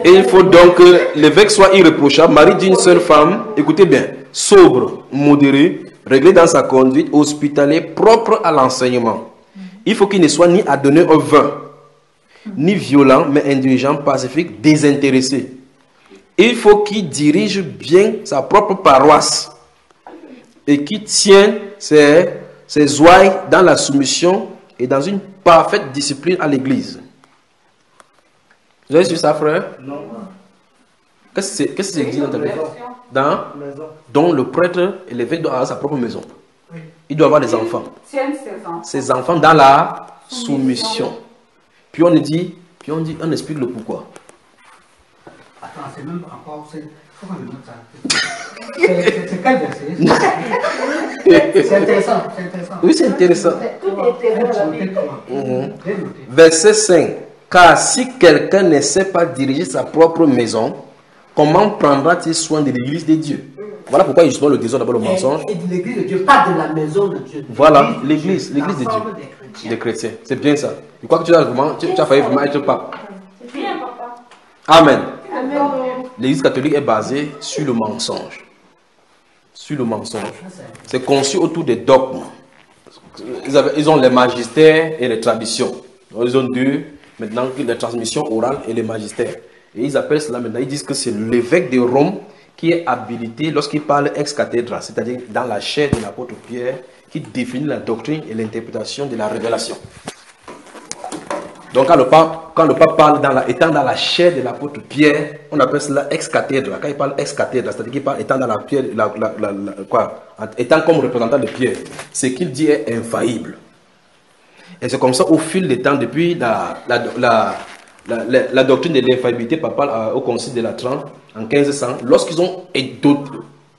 Et il faut donc que l'évêque soit irréprochable, mari d'une seule femme, écoutez bien, sobre, modéré, réglé dans sa conduite, hospitalier, propre à l'enseignement. Il faut qu'il ne soit ni adonné au vin, ni violent, mais indulgent, pacifique, désintéressé. Il faut qu'il dirige bien sa propre paroisse et qu'il tienne ses ouailles dans la soumission et dans une parfaite discipline à l'église. Vous avez su ça, frère? Non. Qu'est-ce que c'est dit dans ta Bible? Dont le prêtre et l'évêque doivent avoir sa propre maison. Il doit avoir des enfants. Ses enfants dans la soumission. Puis on explique le pourquoi. Attends, c'est même encore. Comment je note ça? C'est quel verset? C'est intéressant. Oui, c'est intéressant. Tout Verset 5. Car si quelqu'un ne sait pas diriger sa propre maison, comment prendra-t-il soin de l'église de Dieu? Voilà pourquoi justement le désordre d'abord le mensonge. Et de l'église de Dieu, pas de la maison de Dieu. Voilà, l'église de Dieu. Des chrétiens. C'est bien ça. Je crois que tu as failli vraiment être pape. Amen. L'église catholique est basée sur le mensonge. Sur le mensonge. C'est conçu autour des dogmes. Ils ont les magistères et les traditions. Ils ont deux. Maintenant, les transmissions orales et les magistères. Et ils appellent cela maintenant, ils disent que c'est l'évêque de Rome qui est habilité lorsqu'il parle ex cathedra, c'est-à-dire dans la chair de l'apôtre Pierre, qui définit la doctrine et l'interprétation de la révélation. Donc quand le pape parle étant dans la chair de l'apôtre Pierre, on appelle cela ex cathedra. Quand il parle ex cathedra, c'est-à-dire qu'il parle étant dans la pierre, étant comme représentant de Pierre, ce qu'il dit est infaillible. Et c'est comme ça au fil des temps, depuis la doctrine de l'infaillibilité papale au concile de la Trente en 1500, lorsqu'ils ont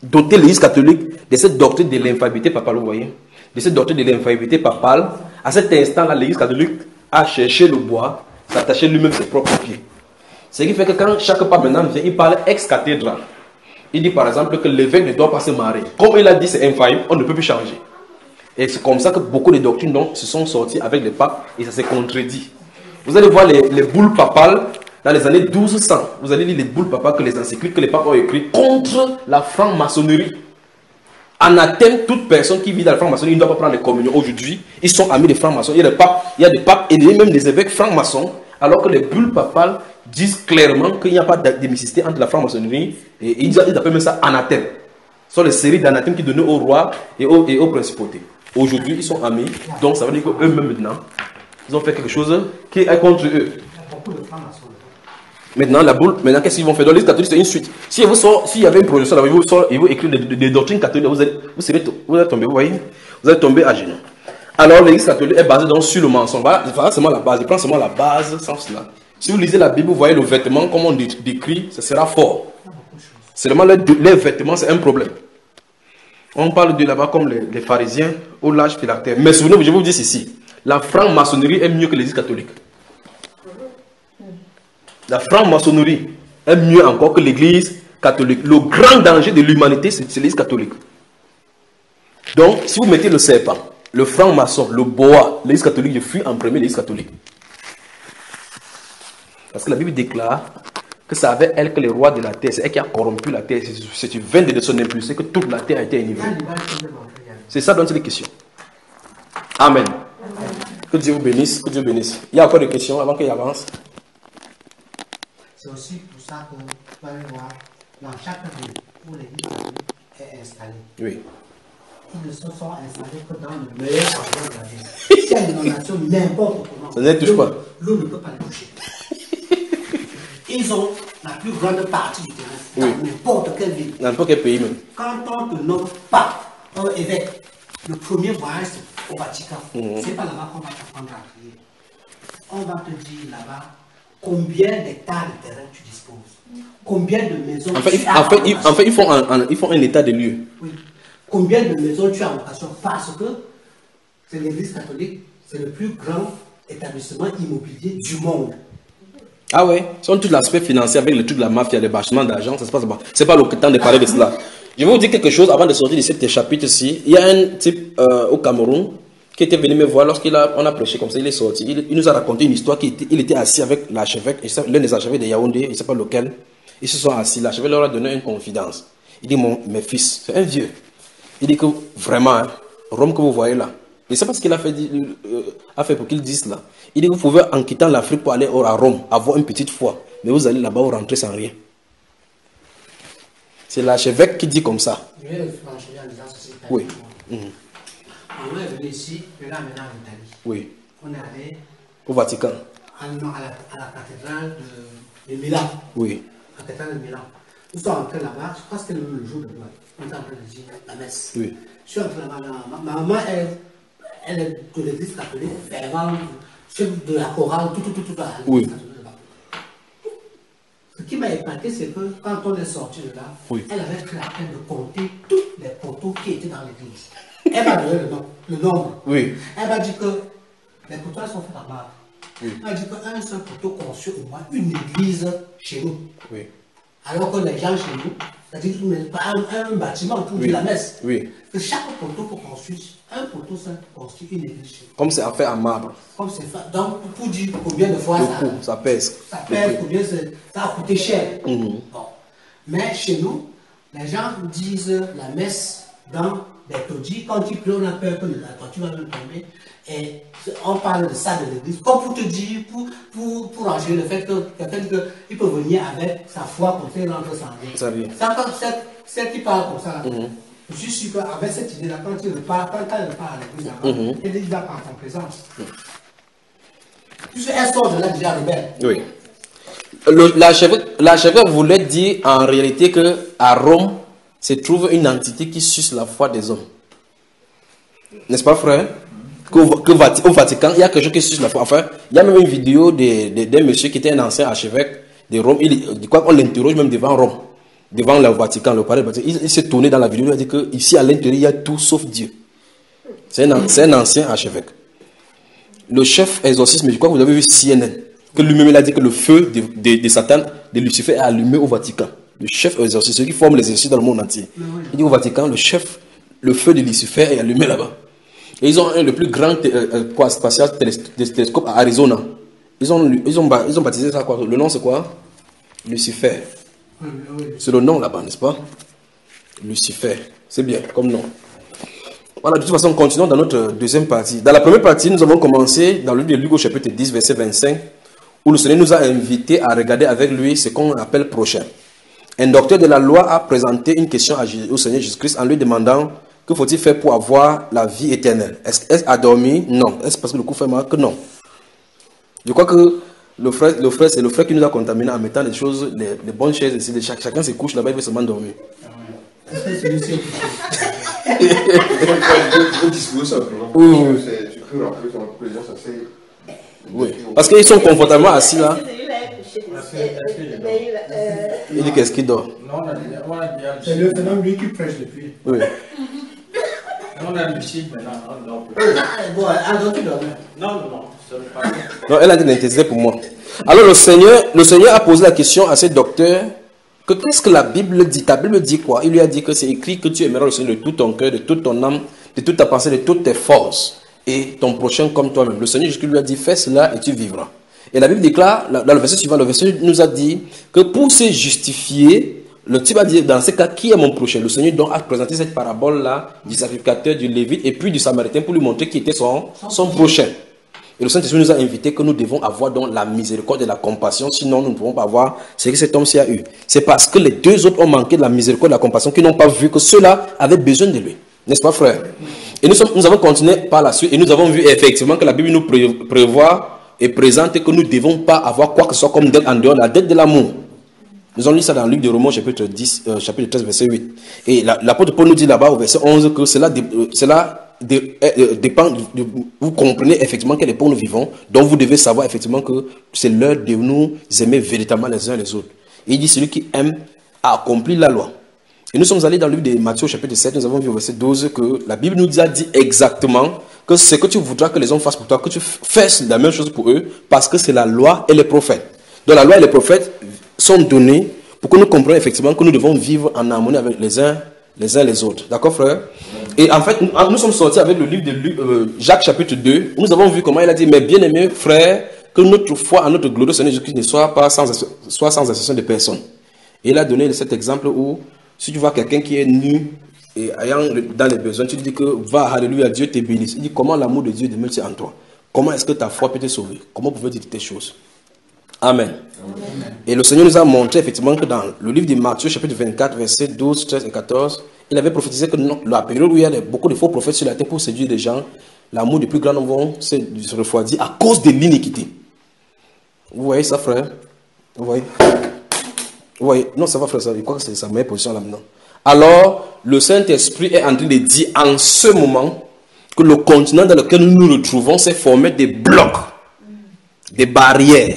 doté l'Église catholique de cette doctrine de l'infaillibilité papale, vous voyez, de cette doctrine de l'infaillibilité papale, à cet instant-là, l'Église catholique a cherché le bois, s'attacher lui-même ses propres pieds. Ce qui fait que quand chaque pape maintenant vient, il parle ex cathedra. Il dit par exemple que l'évêque ne doit pas se marier. Comme il a dit c'est infaillible, on ne peut plus changer. Et c'est comme ça que beaucoup de doctrines donc, se sont sorties avec les papes et ça s'est contredit. Vous allez voir les boules papales dans les années 1200. Vous allez lire les boules papales que les encycliques que les papes ont écrites contre la franc-maçonnerie. Anathème toute personne qui vit dans la franc-maçonnerie, il ne doit pas prendre les communions. Aujourd'hui, ils sont amis des francs-maçons. Il y a des papes et même des évêques francs-maçons, alors que les bulles papales disent clairement qu'il n'y a pas d'émicité entre la franc-maçonnerie et ils appellent même ça anathème. Ce sont les séries d'anathèmes qui donnaient au roi et aux principautés. Aujourd'hui, ils sont amis, donc ça veut dire qu'eux-mêmes maintenant, ils ont fait quelque chose qui est contre eux. Maintenant, la boule, maintenant qu'est-ce qu'ils vont faire? Dans l'Église catholique, c'est une suite. S'il y avait une projection, là, ils vont écrire des doctrines catholiques, vous allez tomber, vous voyez? Vous allez tomber à genoux. Alors, l'Église catholique est basée donc sur le mensonge. Voilà seulement la base. Il prend seulement la base sans cela. Si vous lisez la Bible, vous voyez le vêtement, comme on décrit, ça sera fort. Seulement, les vêtements, c'est un problème. On parle de là-bas comme les pharisiens au large phylactère. Mais souvenez-vous, je vais vous dire ceci. La franc-maçonnerie est mieux que l'Église catholique. La franc-maçonnerie est mieux encore que l'Église catholique. Le grand danger de l'humanité, c'est l'Église catholique. Donc, si vous mettez le serpent, le franc-maçon, le boa, l'Église catholique, je fuis en premier l'Église catholique. Parce que la Bible déclare que c'est avec elle que les rois de la terre, c'est elle qui a corrompu la terre. C'est une veine de son impulsé que toute la terre a été enivrée. C'est ça dont il est question. Amen. Que Dieu vous bénisse. Que Dieu bénisse. Il y a encore des questions avant qu'il avance. C'est aussi pour ça que vous allez voir dans chaque ville où l'église est installée. Oui. Ils ne se sont installés que dans le meilleur endroit de la ville. Si elle est une nation, n'importe comment, ça ne touche pas. L'eau ne peut pas les toucher. Ils ont la plus grande partie du terrain dans n'importe quelle ville. Dans n'importe quel pays même. Quand on te nomme pas un évêque, le premier voyage c'est au Vatican. C'est pas là-bas qu'on va t'apprendre à prier. On va te dire là-bas combien d'hectares de terrain tu disposes. Combien de maisons tu as. En fait, ils font un état de lieu. Oui. Combien de maisons tu as en location parce que c'est l'église catholique, c'est le plus grand établissement immobilier du monde. Ah ouais, sur tout l'aspect financier avec le truc de la mafia, le bâchement d'argent, ça se passe pas. C'est pas le temps de parler de cela. Je vais vous dire quelque chose avant de sortir de ce chapitre-ci. Il y a un type au Cameroun qui était venu me voir lorsqu'on a prêché comme ça, il est sorti. Il nous a raconté une histoire il était assis avec l'archevêque, l'un des archevêques de Yaoundé, il ne sait pas lequel. Ils se sont assis, l'archevêque leur a donné une confidence. Il dit, mes fils, c'est un vieux. Il dit que vraiment, hein, Rome que vous voyez là, et c'est pas ce qu'il a fait pour qu'il dise là. Il dit que vous pouvez, en quittant l'Afrique pour aller à Rome, avoir une petite foi. Mais vous allez là-bas, vous rentrez sans rien. C'est l'archevêque qui dit comme ça. Oui. On est venu ici, et là maintenant en Italie. Oui. On est allé au Vatican. À la cathédrale de Milan. Oui. La cathédrale de Milan. Nous sommes entrés là-bas, je crois que c'était le jour de Noël. On est en train de dire la messe. Oui. Je suis entré là-bas. Ma maman, elle est de l'église catholique, fervente, chef de la chorale, tout à l'église oui. catholique là-bas. Ce qui m'a épaté, c'est que quand on est sorti de là, oui. Elle avait pris la peine de compter tous les poteaux qui étaient dans l'église. Elle m'a donné le nombre. Oui. Elle m'a dit que les poteaux sont faits en marbre. Oui. Elle m'a dit qu'un seul poteau conçu au moins une église chez nous. Oui. Alors que les gens chez nous, c'est-à-dire un bâtiment pour dire la messe. Oui. Que chaque poteau pour construire, un poteau seul construit une église chez nous. Comme c'est fait en marbre. Comme c'est fait. Donc, pour dire combien de fois ça pèse. Ça pèse, combien ça a coûté cher. Bon. Mais chez nous, les gens disent la messe dans les taudis. Quand ils pleurent, on a peur que la toiture va tomber. Et on parle de ça de l'église, comme pour te dire, pour ranger le fait que quelqu'un dit qu'il peut venir avec sa foi comme ça, il rentre sans rien. Celle qui parle comme ça, je suis sûr qu'avec cette idée-là, quand il repart à l'église, il va par ton présence. Puisqu'elle sort de là déjà rebelle. Oui. L'archevêque voulait dire en réalité qu'à Rome se trouve une entité qui suce la foi des hommes. N'est-ce pas, frère? Au Vatican, il y a quelque chose qui suce la foi. Enfin, il y a même une vidéo d'un monsieur qui était un ancien archevêque de Rome. On l'interroge même devant Rome, devant le Vatican, le palais du Vatican. Il s'est tourné dans la vidéo, il a dit qu'ici à l'intérieur, il y a tout sauf Dieu. C'est un ancien archevêque. Le chef exorciste, mais je crois que vous avez vu CNN, que lui-même il a dit que le feu de Satan, de Lucifer, est allumé au Vatican. Le chef exorciste, ceux qui forment les exorcistes dans le monde entier. Il dit au Vatican, le feu de Lucifer est allumé là-bas. Et ils ont le plus grand spatial télescope à Arizona. Ils ont baptisé ça quoi? Le nom c'est quoi? Lucifer. C'est le nom là-bas, n'est-ce pas? Lucifer. C'est bien comme nom. Voilà, de toute façon, continuons dans notre deuxième partie. Dans la première partie, nous avons commencé dans le livre de Luc au chapitre 10, verset 25, où le Seigneur nous a invités à regarder avec lui ce qu'on appelle prochain. Un docteur de la loi a présenté une question au Seigneur Jésus-Christ en lui demandant que faut-il faire pour avoir la vie éternelle. Est-ce a dormi? Non. Est-ce parce que le coup fait mal? Que non. Je crois que le frère, c'est le frère qui nous a contaminés en mettant les choses, les bonnes chaises ici. Chacun se couche là-bas, il veut seulement dormir. Oui. Parce qu'ils sont confortablement assis là. Il dit qu'est-ce qu'il dort? C'est le phénomène lui qui prêche depuis. Oui. On a le chiffre maintenant. Bon, alors tu dors. Non, elle a dit d'intérêt pour moi. Alors le Seigneur a posé la question à ce docteur que qu'est-ce que la Bible dit? Ta Bible dit quoi? Il lui a dit que c'est écrit que tu aimeras le Seigneur de tout ton cœur, de toute ton âme, de toute ta pensée, de toutes tes forces et ton prochain comme toi-même. Le Seigneur Jésus lui a dit fais cela et tu vivras. Et la Bible déclare, dans le verset suivant, le verset nous a dit que pour se justifier, le type a dit dans ce cas qui est mon prochain? Le Seigneur donc a présenté cette parabole-là du sacrificateur, du Lévite et puis du Samaritain pour lui montrer qui était son prochain. Et le Saint-Esprit nous a invités que nous devons avoir donc la miséricorde et la compassion, sinon nous ne pouvons pas avoir ce que cet homme-ci a eu. C'est parce que les deux autres ont manqué de la miséricorde et de la compassion qu'ils n'ont pas vu que ceux-là avaient besoin de lui. N'est-ce pas, frère? Et nous avons continué par la suite et nous avons vu effectivement que la Bible nous prévoit et présente que nous ne devons pas avoir quoi que ce soit comme dette en dehors de la dette de l'amour. Nous avons lu ça dans le livre de Romains, chapitre 13, verset 8. Et l'apôtre Paul nous dit là-bas au verset 11 que cela dépend, vous comprenez effectivement quelle époque nous vivons, donc vous devez savoir effectivement que c'est l'heure de nous aimer véritablement les uns les autres. Et il dit celui qui aime a accompli la loi. Et nous sommes allés dans le livre de Matthieu chapitre 7, nous avons vu au verset 12 que la Bible nous a dit exactement que ce que tu voudras que les hommes fassent pour toi, que tu fasses la même chose pour eux, parce que c'est la loi et les prophètes. Donc la loi et les prophètes sont donnés pour que nous comprenions effectivement que nous devons vivre en harmonie avec les uns les autres. D'accord, frère? Et en fait, nous sommes sortis avec le livre de Jacques chapitre 2, où nous avons vu comment il a dit, mais bien aimés frères, que notre foi en notre glorieux Seigneur Jésus-Christ ne soit sans exception de personne. Et il a donné cet exemple où, si tu vois quelqu'un qui est nu et ayant dans les besoins, tu lui dis que va, alléluia, Dieu te bénisse. Il dit comment l'amour de Dieu demeure en toi. Comment est-ce que ta foi peut te sauver? Comment pouvez-vous dire tes choses? Amen. Amen. Et le Seigneur nous a montré effectivement que dans le livre de Matthieu, chapitre 24, versets 12, 13 et 14, il avait prophétisé que la période où il y a beaucoup de faux prophètes sur la terre pour séduire les gens, l'amour du plus grand nombre va se refroidir à cause de l'iniquité. Vous voyez ça, frère? Vous voyez? Vous voyez? Non, ça va, frère, ça. Je crois que c'est sa meilleure position là maintenant. Alors, le Saint-Esprit est en train de dire en ce moment que le continent dans lequel nous nous retrouvons s'est formé des blocs, des barrières.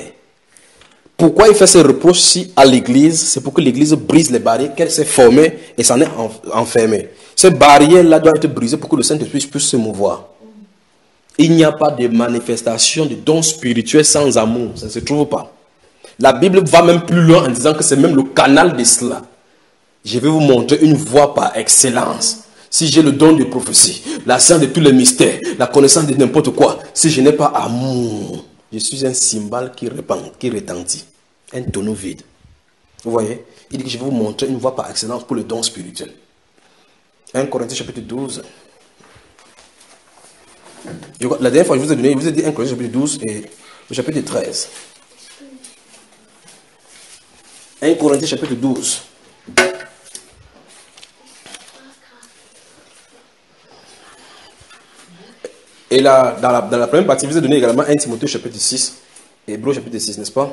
Pourquoi il fait ces reproches-ci à l'église? C'est pour que l'église brise les barrières qu'elle s'est formée et s'en est enfermée. Ces barrières-là doivent être brisées pour que le Saint-Esprit puisse se mouvoir. Il n'y a pas de manifestation de dons spirituels sans amour. Ça ne se trouve pas. La Bible va même plus loin en disant que c'est même le canal de cela. Je vais vous montrer une voie par excellence. Si j'ai le don de prophétie, la science de tous les mystères, la connaissance de n'importe quoi, si je n'ai pas amour, je suis un cymbale qui retentit, un tonneau vide. Vous voyez? Il dit que je vais vous montrer une voie par excellence pour le don spirituel. 1 Corinthiens chapitre 12. La dernière fois, je vous ai donné, je vous ai dit 1 Corinthiens chapitre 12 et le chapitre 13. 1 Corinthiens chapitre 12. Et là, dans la première partie, je vous ai donné également 1 Timothée chapitre 6 et Hébreux chapitre 6, n'est-ce pas?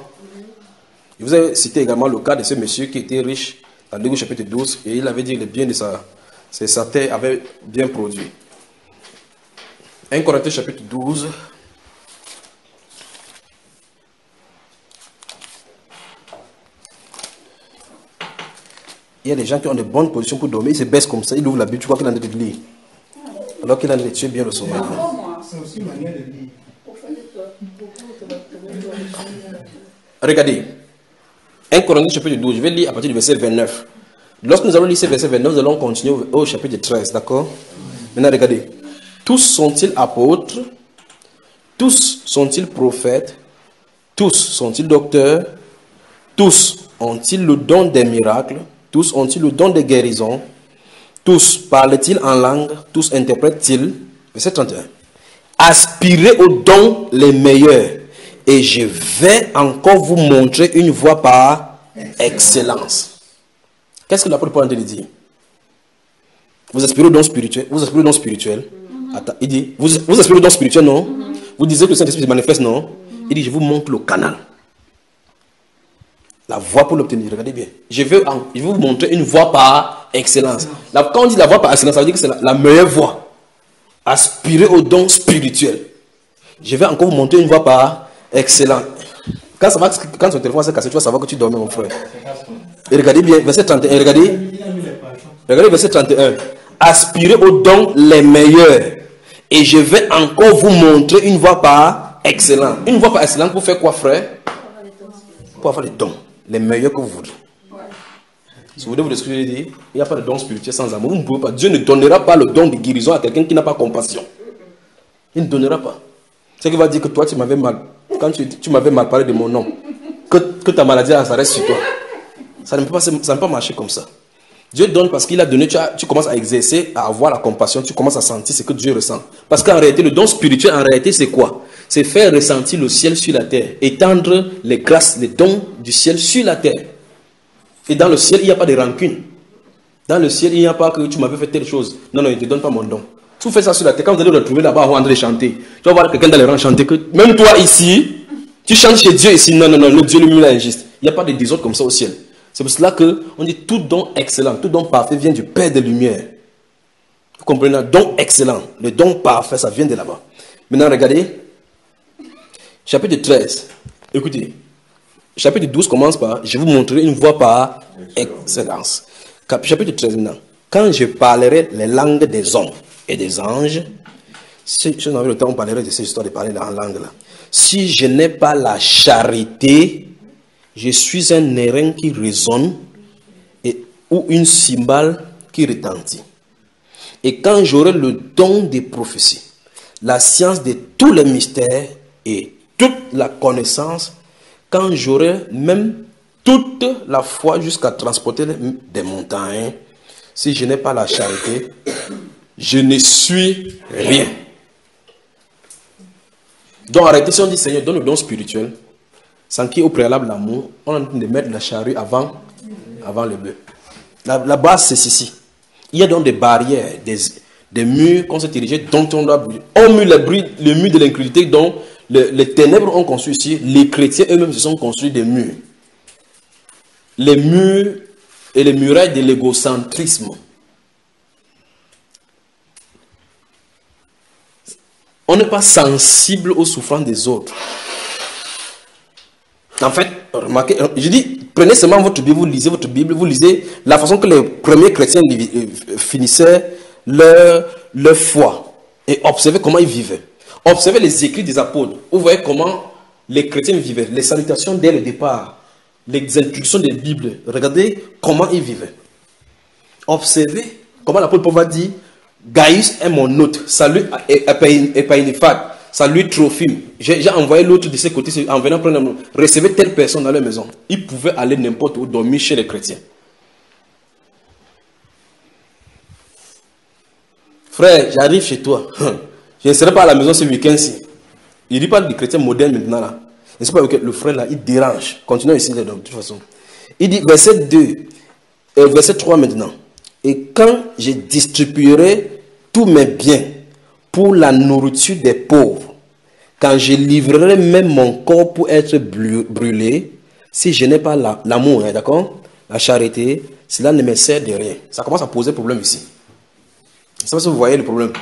Je vous ai cité également le cas de ce monsieur qui était riche dans Hébreux chapitre 12 et il avait dit que les biens de sa terre avaient bien produit. 1 Corinthiens chapitre 12. Il y a des gens qui ont de bonnes positions pour dormir, ils se baissent comme ça, ils ouvrent la Bible, tu crois qu'il en est de lire. Alors qu'il en est de tuer bien le sommeil. C'est aussi une manière de lire. Regardez. 1 Corinthiens chapitre 12, je vais lire à partir du verset 29. Lorsque nous allons lire ce verset 29, nous allons continuer au chapitre 13, d'accord? Maintenant, regardez. Tous sont-ils apôtres? Tous sont-ils prophètes? Tous sont-ils docteurs? Tous ont-ils le don des miracles? Tous ont-ils le don des guérisons? Tous parlent-ils en langue? Tous interprètent-ils? Verset 31. Aspirez aux dons les meilleurs, et je vais encore vous montrer une voie par excellence. Qu'est-ce que l'apôtre Paul a dit? Vous aspirez au don spirituel? Vous aspirez au don spirituel? Attends, il dit, vous aspirez au don spirituel, non? Vous disiez que le Saint-Esprit se manifeste, non? Il dit, je vous montre le canal. La voie pour l'obtenir. Regardez bien. Je vais vous montrer une voie par excellence. Quand on dit la voie par excellence, ça veut dire que c'est la meilleure voie. Aspirer au don spirituel. Je vais encore vous montrer une voie par excellence. Quand ton téléphone s'est cassé, tu vas savoir que tu dormais, mon frère. Et regardez bien, verset 31. Regardez verset 31. Aspirez aux dons les meilleurs. Et je vais encore vous montrer une voie par excellence. Une voie par excellence pour faire quoi, frère? Pour avoir les dons les meilleurs que vous voulez. Si vous voulez vous excuser, il n'y a pas de don spirituel sans amour. Vous ne pouvez pas. Dieu ne donnera pas le don de guérison à quelqu'un qui n'a pas compassion. Il ne donnera pas. C'est qu'il va dire que toi, tu m'avais mal. Quand tu m'avais mal parlé de mon nom, que ta maladie, ça reste sur toi. Ça ne peut pas marcher comme ça. Dieu donne parce qu'il a donné, tu commences à exercer, à avoir la compassion, tu commences à sentir ce que Dieu ressent. Parce qu'en réalité, le don spirituel, en réalité, c'est quoi? C'est faire ressentir le ciel sur la terre, étendre les grâces, les dons du ciel sur la terre. Et dans le ciel, il n'y a pas de rancune. Dans le ciel, il n'y a pas que tu m'avais fait telle chose. Non, il ne te donne pas mon don. Si vous faites ça sur la terre, quand vous allez le retrouver là-bas, on va chanter. Tu vas voir quelqu'un dans les rangs chanter que même toi ici, tu chantes chez Dieu ici. Non, le Dieu lui-même est injuste. Il n'y a pas de désordre comme ça au ciel. C'est pour cela qu'on dit tout don excellent, tout don parfait vient du Père des Lumières. Vous comprenez? Un don excellent, le don parfait, ça vient de là-bas. Maintenant, regardez. Chapitre 13. Écoutez. Chapitre 12 commence par, je vais vous montrer une voie par excellence. Chapitre 13 maintenant. Quand je parlerai les langues des hommes et des anges, si on avait le temps, on parlerait de ces histoires de parler en langue là. Si je n'ai pas la charité, je suis un airain qui résonne ou une cymbale qui retentit. Et quand j'aurai le don des prophéties, la science de tous les mystères et toute la connaissance, quand j'aurai même toute la foi jusqu'à transporter des montagnes, si je n'ai pas la charité, je ne suis rien. Donc arrêtez, si on dit Seigneur, donne le don spirituel, sans qu'il y ait au préalable l'amour, on est en train de mettre la charrue avant le bœuf. La base, c'est ceci. Il y a donc des barrières, des murs qu'on s'est dirigés, dont on doit brûler. On mue le mur de l'incrédulité dont les ténèbres ont construit ici. Les chrétiens eux-mêmes se sont construits des murs. Les murs et les murailles de l'égocentrisme. On n'est pas sensible aux souffrances des autres. En fait, remarquez, je dis, prenez seulement votre Bible, vous lisez la façon que les premiers chrétiens finissaient leur foi et observez comment ils vivaient. Observez les écrits des apôtres. Vous voyez comment les chrétiens vivaient, les salutations dès le départ, les instructions des Bibles. Regardez comment ils vivaient. Observez comment l'apôtre Paul va dire, Gaius est mon hôte, salut Epainephate, salut Trophime. J'ai envoyé l'autre de ce côté en venant prendre recevez telle personne dans leur maison. Ils pouvaient aller n'importe où dormir chez les chrétiens. Frère, j'arrive chez toi. Je ne serai pas à la maison ce week-end-ci. Il ne dit pas des chrétiens modernes maintenant là. Et c'est pas que le frère là, il dérange. Continuons ici de toute façon. Il dit verset 2, verset 3 maintenant. Et quand je distribuerai tous mes biens pour la nourriture des pauvres, quand je livrerai même mon corps pour être brûlé, si je n'ai pas l'amour, hein, d'accord, la charité, cela ne me sert de rien. Ça commence à poser problème ici. Je ne sais pas si vous voyez le problème.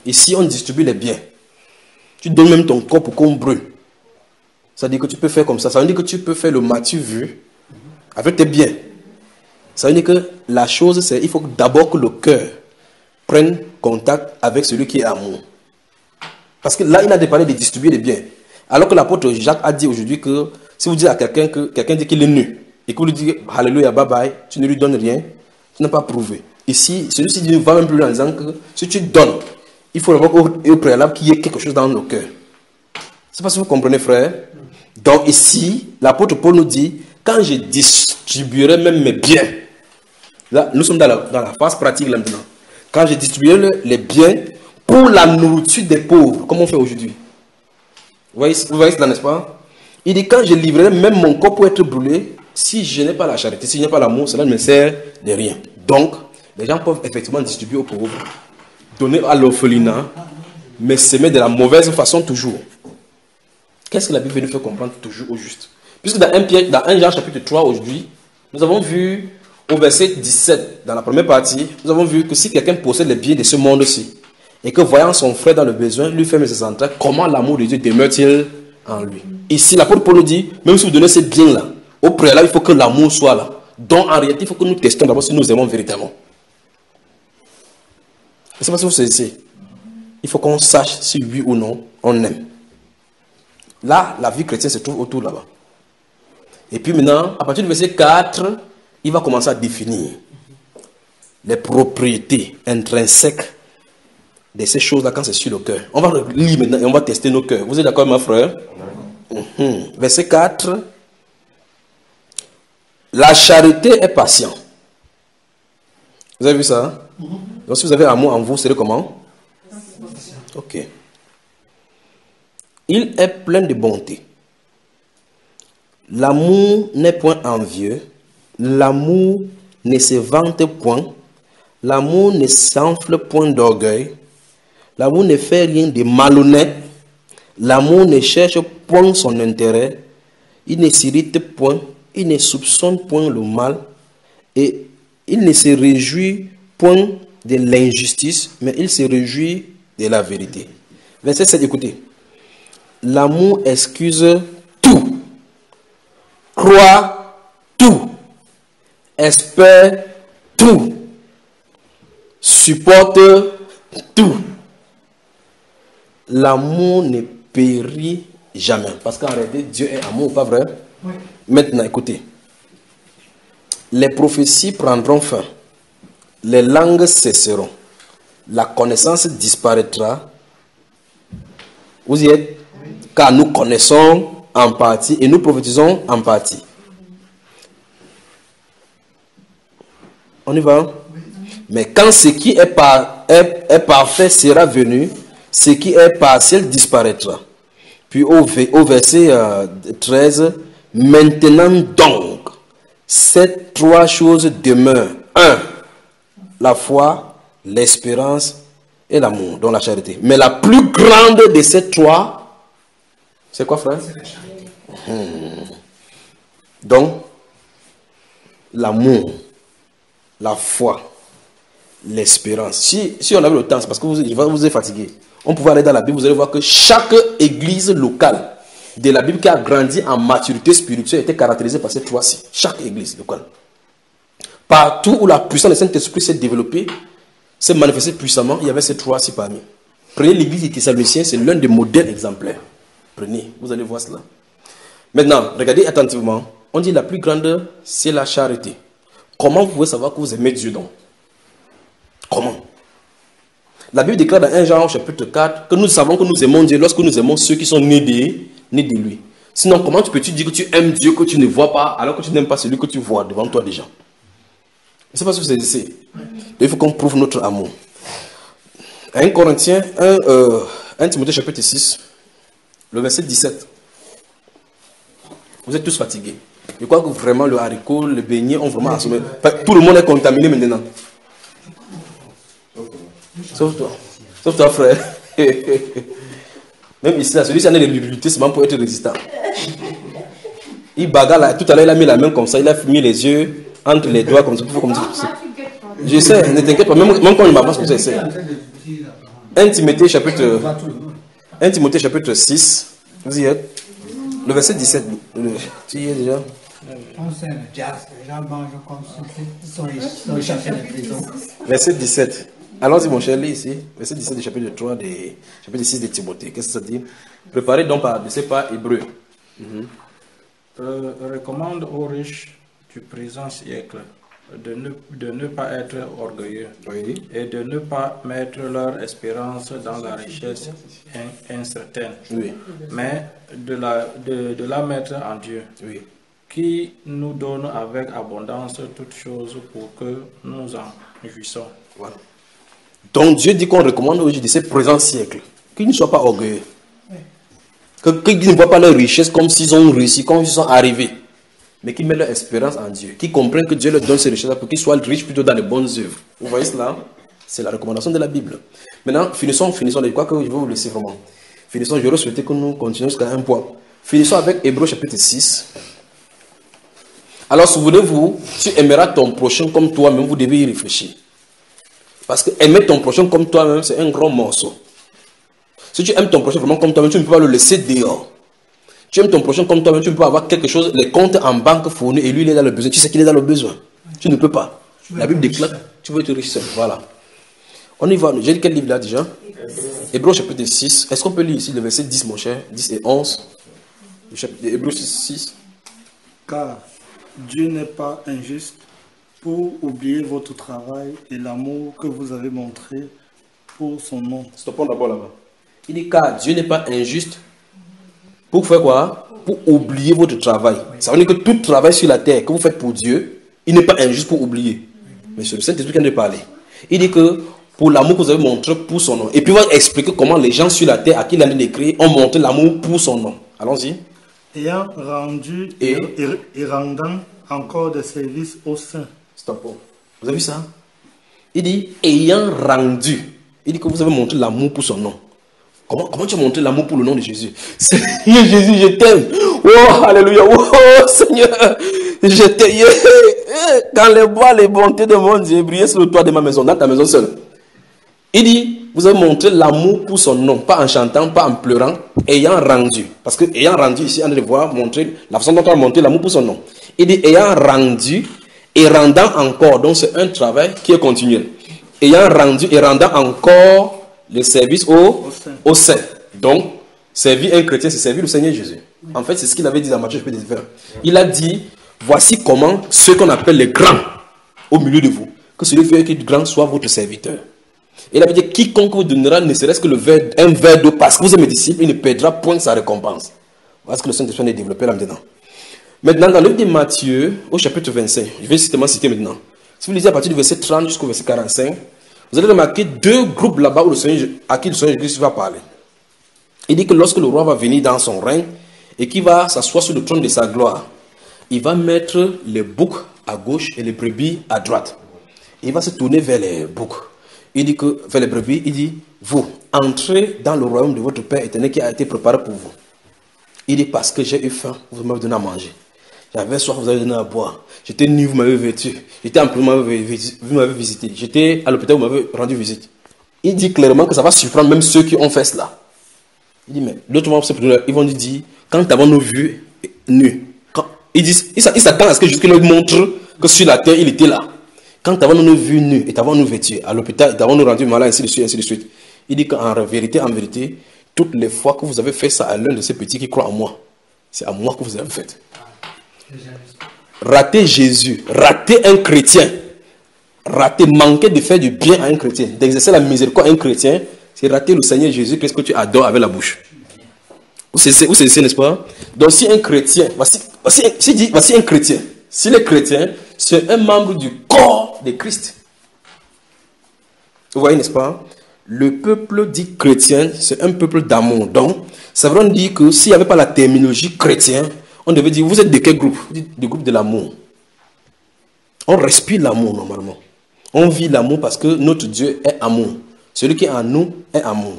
Ici, on distribue les biens. Tu donnes même ton corps pour qu'on brûle. Ça veut dire que tu peux faire comme ça. Ça veut dire que tu peux faire le matu vu avec tes biens. Ça veut dire que la chose, c'est il faut d'abord que le cœur prenne contact avec celui qui est amour. Parce que là, il a parlé de distribuer les biens. Alors que l'apôtre Jacques a dit aujourd'hui que si vous dites à quelqu'un dit qu'il est nu, et que vous lui dites Alléluia, bye bye, tu ne lui donnes rien, tu n'as pas prouvé. Ici, celui-ci va même plus loin en disant que si tu donnes, il faut d'abord au préalable qu'il y ait quelque chose dans nos cœurs. Je ne sais pas si vous comprenez, frère. Donc ici, l'apôtre Paul nous dit, quand je distribuerai même mes biens, là, nous sommes dans la phase pratique là maintenant. Quand je distribuerai les biens pour la nourriture des pauvres, comme on fait aujourd'hui. Vous voyez cela, n'est-ce pas? Il dit, quand je livrerai même mon corps pour être brûlé, si je n'ai pas la charité, si je n'ai pas l'amour, cela ne me sert de rien. Donc, les gens peuvent effectivement distribuer aux pauvres, donner à l'orphelinat, mais s'aimer de la mauvaise façon toujours. Qu'est-ce que la Bible nous fait comprendre toujours au juste? Puisque dans 1 Jean chapitre 3 aujourd'hui, nous avons vu au verset 17, dans la première partie, nous avons vu que si quelqu'un possède les biens de ce monde-ci, et que voyant son frère dans le besoin, lui ferme ses entrailles, comment l'amour de Dieu demeure-t-il en lui? Ici, l'apôtre Paul nous dit, même si vous donnez ces biens-là, au préalable, il faut que l'amour soit là. Donc en réalité, il faut que nous testions d'abord si nous aimons véritablement. Je ne sais pas si vous saisissez. Il faut qu'on sache si oui ou non on aime. Là, la vie chrétienne se trouve autour là-bas. Et puis maintenant, à partir du verset 4, il va commencer à définir les propriétés intrinsèques de ces choses-là quand c'est sur le cœur. On va lire maintenant et on va tester nos cœurs. Vous êtes d'accord, ma frère? Verset 4. La charité est patiente. Vous avez vu ça? Donc si vous avez amour en vous, c'est comment? Ok. Il est plein de bonté. L'amour n'est point envieux. L'amour ne se vante point. L'amour ne s'enfle point d'orgueil. L'amour ne fait rien de malhonnête. L'amour ne cherche point son intérêt. Il ne s'irrite point. Il ne soupçonne point le mal. Et il ne se réjouit point de l'injustice, mais il se réjouit de la vérité. Verset 7, écoutez. L'amour excuse tout, croit tout, espère tout, supporte tout. L'amour ne périt jamais. Parce qu'en réalité, Dieu est amour, pas vrai? Oui. Maintenant, écoutez. Les prophéties prendront fin. Les langues cesseront. La connaissance disparaîtra. Vous y êtes? Oui. Car nous connaissons en partie et nous prophétisons en partie. On y va? Oui. Mais quand ce qui est parfait sera venu, ce qui est partiel disparaîtra. Puis au verset 13, maintenant donc, ces trois choses demeurent. 1. La foi, l'espérance et l'amour, dont la charité. Mais la plus grande de ces trois, c'est quoi, frère? C'est la charité. Donc, l'amour, la foi, l'espérance. Si on avait le temps, c'est parce que vous êtes fatigué. On pouvait aller dans la Bible, vous allez voir que chaque église locale de la Bible qui a grandi en maturité spirituelle était caractérisée par ces trois-ci. Chaque église locale. Partout où la puissance du Saint-Esprit s'est développée, s'est manifestée puissamment, il y avait ces trois-ci parmi. Prenez l'église des Thessaloniciens, c'est l'un des modèles exemplaires. Prenez, vous allez voir cela. Maintenant, regardez attentivement. On dit la plus grande, c'est la charité. Comment vous pouvez savoir que vous aimez Dieu donc? Comment? La Bible déclare dans 1 Jean chapitre 4 que nous savons que nous aimons Dieu lorsque nous aimons ceux qui sont nés de lui. Sinon, comment peux-tu dire que tu aimes Dieu que tu ne vois pas alors que tu n'aimes pas celui que tu vois devant toi déjà? Je ne sais pas si vous êtes ici. Il faut qu'on prouve notre amour. 1 Corinthiens, 1 Timothée chapitre 6, le verset 17. Vous êtes tous fatigués. Je crois que vraiment le haricot, le beignet ont vraiment assommé. Tout le monde est contaminé maintenant. Sauf toi. Sauf toi, frère. Même ici, celui-ci en a de l'humilité seulement pour être résistant. Il bagarre là. Tout à l'heure, il a mis la main comme ça. Il a mis les yeux entre les doigts comme ça. Je sais, ne t'inquiète pas. Même quand il m'avance comme ça, je sais. 1 Timothée chapitre 6. Vous y êtes? Le verset 17. Tu y es déjà? Les gens mangent comme ça. Ils sont cherchés à la prison. Verset 17. Allons-y, mon cher, lis ici. Verset 17 du chapitre 3 chapitre 6 de Timothée. Qu'est-ce que ça dit? Préparez donc par hébreu. Recommande aux riches du présent siècle de ne pas être orgueilleux Oui. et de ne pas mettre leur espérance dans la richesse incertaine, Oui. mais de la mettre en Dieu, Oui. qui nous donne avec abondance toutes choses pour que nous en jouissons. Voilà. Donc Dieu dit qu'on recommande aujourd'hui de ce présent siècle qu'ils ne soient pas orgueilleux. Qu'ils ne voient pas leur richesse comme s'ils ont réussi, comme s'ils sont arrivés. Mais qu'ils mettent leur espérance en Dieu. Qu'ils comprennent que Dieu leur donne ces richesses pour qu'ils soient riches plutôt dans les bonnes œuvres. Vous voyez cela? C'est la recommandation de la Bible. Maintenant, finissons. Je crois que je vais vous laisser vraiment. Finissons. J'aurais souhaité que nous continuions jusqu'à un point. Finissons avec Hébreux chapitre 6. Alors, souvenez-vous, tu aimeras ton prochain comme toi-même, vous devez y réfléchir. Parce que aimer ton prochain comme toi-même, c'est un grand morceau. Si tu aimes ton prochain vraiment comme toi-même, tu ne peux pas le laisser dehors. Tu aimes ton prochain comme toi-même, tu ne peux pas avoir quelque chose, les comptes en banque fournis, et lui, il est dans le besoin. Tu sais qu'il est dans le besoin. Tu ne peux pas. La Bible déclare, tu veux être riche seul. Voilà. On y va. J'ai dit quel livre là déjà? Hébreux chapitre 6. Est-ce qu'on peut lire ici le verset 10, mon cher? 10 et 11. Hébreux 6. Car Dieu n'est pas injuste pour oublier votre travail et l'amour que vous avez montré pour son nom. Stoppons d'abord là-bas. Il dit car Dieu n'est pas injuste pour faire quoi? Pour oublier votre travail. Ça veut dire que tout travail sur la terre que vous faites pour Dieu, il n'est pas injuste pour oublier. Mais c'est le Saint-Esprit qui vient de parler. Il dit que pour l'amour que vous avez montré pour son nom. Et puis il va expliquer comment les gens sur la terre à qui il a décrit ont montré l'amour pour son nom. Allons-y. Ayant rendu et rendant encore des services aux saints. Stop. Vous avez vu ça? Il dit ayant rendu. Il dit que vous avez montré l'amour pour son nom. Comment tu as montré l'amour pour le nom de Jésus? Seigneur Jésus, je t'aime. Oh, alléluia. Oh, Seigneur, je t'aime. Quand les bois, les bontés de mon Dieu brillaient sur le toit de ma maison, dans ta maison seule. Il dit, vous avez montré l'amour pour son nom, pas en chantant, pas en pleurant, ayant rendu. Parce que ayant rendu ici, on allait voir montrer la façon dont on a montré l'amour pour son nom. Il dit, ayant rendu et rendant encore. Donc c'est un travail qui est continuel. Ayant rendu et rendant encore le service au saint. Donc, servir un chrétien, c'est servir le Seigneur Jésus. En fait, c'est ce qu'il avait dit dans Matthieu chapitre 20. Il a dit, voici comment ceux qu'on appelle les grands au milieu de vous, que celui qui est grand soit votre serviteur. Et il avait dit, quiconque vous donnera ne serait-ce que un verre d'eau parce que vous êtes mes disciples, il ne perdra point sa récompense. Voilà ce que le Saint-Esprit a développé là maintenant. Maintenant, dans le livre de Matthieu, au chapitre 25, je vais justement citer maintenant. Si vous lisez à partir du verset 30 jusqu'au verset 45, vous allez remarquer deux groupes là-bas à qui le Seigneur Jésus va parler. Il dit que lorsque le roi va venir dans son règne et qu'il va s'asseoir sur le trône de sa gloire, il va mettre les boucs à gauche et les brebis à droite. Il va se tourner vers les boucs. Il dit que, vers les brebis, il dit, vous, entrez dans le royaume de votre Père éternel qui a été préparé pour vous. Il dit, parce que j'ai eu faim, vous m'avez donné à manger. J'avais soif, vous avez donné à boire. J'étais nu, vous m'avez vêtu. J'étais en prison, vous m'avez visité. J'étais à l'hôpital, vous m'avez rendu visite. Il dit clairement que ça va surprendre même ceux qui ont fait cela. Il dit, mais l'autre moment, ils vont lui dire, quand avons-nous vu nu? Il s'attend à ce que Jésus leur montre que sur la terre, il était là. Quand avons-nous vu nu et avons-nous vêtu à l'hôpital, avons-nous rendu malade, ainsi de suite, ainsi de suite. Il dit qu'en vérité, toutes les fois que vous avez fait ça à l'un de ces petits qui croient en moi, c'est à moi que vous avez fait. Rater Jésus, rater un chrétien, manquer de faire du bien à un chrétien, d'exercer la miséricorde à un chrétien, c'est rater le Seigneur Jésus, qu'est-ce que tu adores avec la bouche. Vous savez, n'est-ce pas? Donc si un chrétien, voici un chrétien, si le chrétien, c'est un membre du corps de Christ. Vous voyez, n'est-ce pas? Le peuple dit chrétien, c'est un peuple d'amour. Donc, ça veut dire que s'il n'y avait pas la terminologie chrétien, on devait dire, vous êtes de quel groupe? Du groupe de l'amour. On respire l'amour normalement. On vit l'amour parce que notre Dieu est amour. Celui qui est en nous est amour.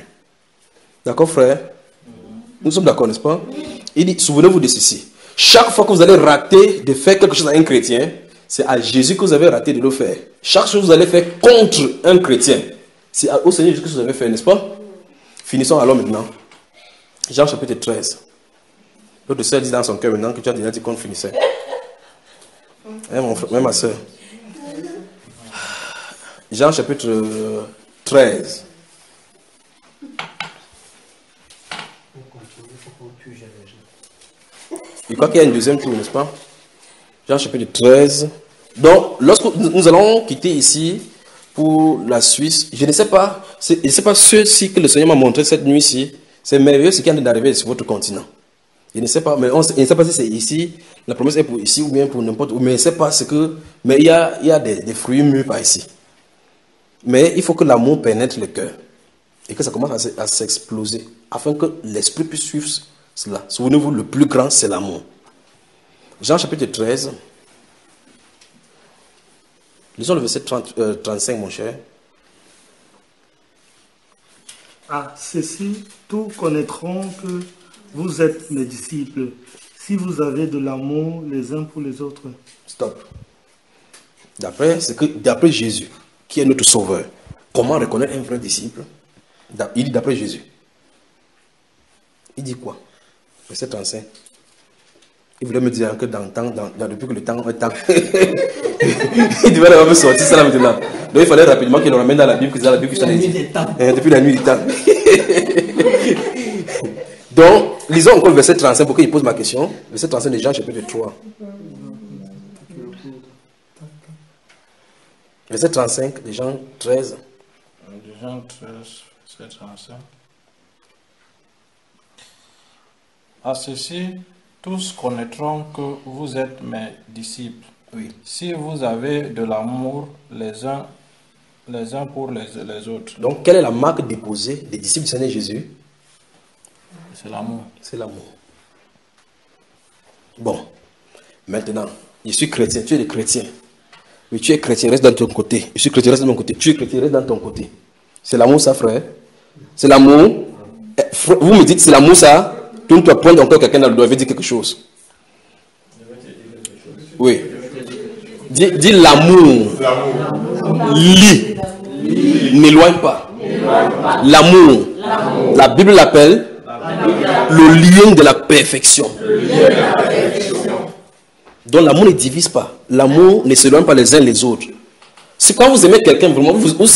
D'accord, frère? Nous sommes d'accord, n'est-ce pas? Il dit, souvenez-vous de ceci. Chaque fois que vous allez rater de faire quelque chose à un chrétien, c'est à Jésus que vous avez raté de le faire. Chaque chose que vous allez faire contre un chrétien, c'est au Seigneur Jésus que vous avez fait, n'est-ce pas? Finissons alors maintenant. Jean chapitre 13. L'autre sœur dit dans son cœur maintenant que tu as déjà dit qu'on finissait. Mon frère, même ma soeur. Jean chapitre 13. Je crois qu'il y a une deuxième tour, n'est-ce pas? Jean chapitre 13. Donc, lorsque nous allons quitter ici pour la Suisse, je ne sais pas ceux-ci que le Seigneur m'a montré cette nuit-ci. C'est merveilleux ce qui vient d'arriver sur votre continent. Je ne sais pas, mais je ne sais pas si c'est ici, la promesse est pour ici ou bien pour n'importe où, mais je ne sais pas ce que. Mais il y a des fruits mûrs par ici. Mais il faut que l'amour pénètre le cœur et que ça commence à s'exploser afin que l'esprit puisse suivre cela. Souvenez-vous, le plus grand, c'est l'amour. Jean chapitre 13. Lisons le verset 35, mon cher. Ah, ceci, tous connaîtront que vous êtes mes disciples, si vous avez de l'amour les uns pour les autres. Stop. D'après Jésus, qui est notre sauveur, comment reconnaître un vrai disciple? Il dit d'après Jésus. Il dit quoi? Verset 35. Il voulait me dire que depuis que le temps est temps, il devait avoir sorti ça là maintenant. Donc il fallait rapidement qu'il le ramène dans la Bible, que c'est la Bible que je t'en ai dit. Depuis la nuit du temps. Donc, lisons encore le verset 35 pour qu'il pose ma question. Verset 35 de Jean chapitre 3. Verset 35 de Jean 13. De Jean 13, verset 35. À ceci, tous connaîtront que vous êtes mes disciples. Oui. Si vous avez de l'amour les uns pour les autres. Donc, quelle est la marque déposée des disciples du Seigneur Jésus? C'est l'amour. C'est l'amour. Bon, maintenant, je suis chrétien, tu es le chrétien. Mais tu es chrétien, reste dans ton côté. Je suis chrétien, reste de mon côté. Tu es chrétien, reste dans ton côté. C'est l'amour, ça, frère? C'est l'amour? Vous me dites, c'est l'amour, ça? Tu dois prendre encore quelqu'un dans le doigt, veut dire quelque chose. Oui. Dis l'amour. Lis. N'éloigne pas. L'amour. La Bible l'appelle le lien de la perfection. Donc l'amour ne divise pas. L'amour ne s'éloigne pas les uns les autres. C'est quand vous aimez quelqu'un, vraiment, vous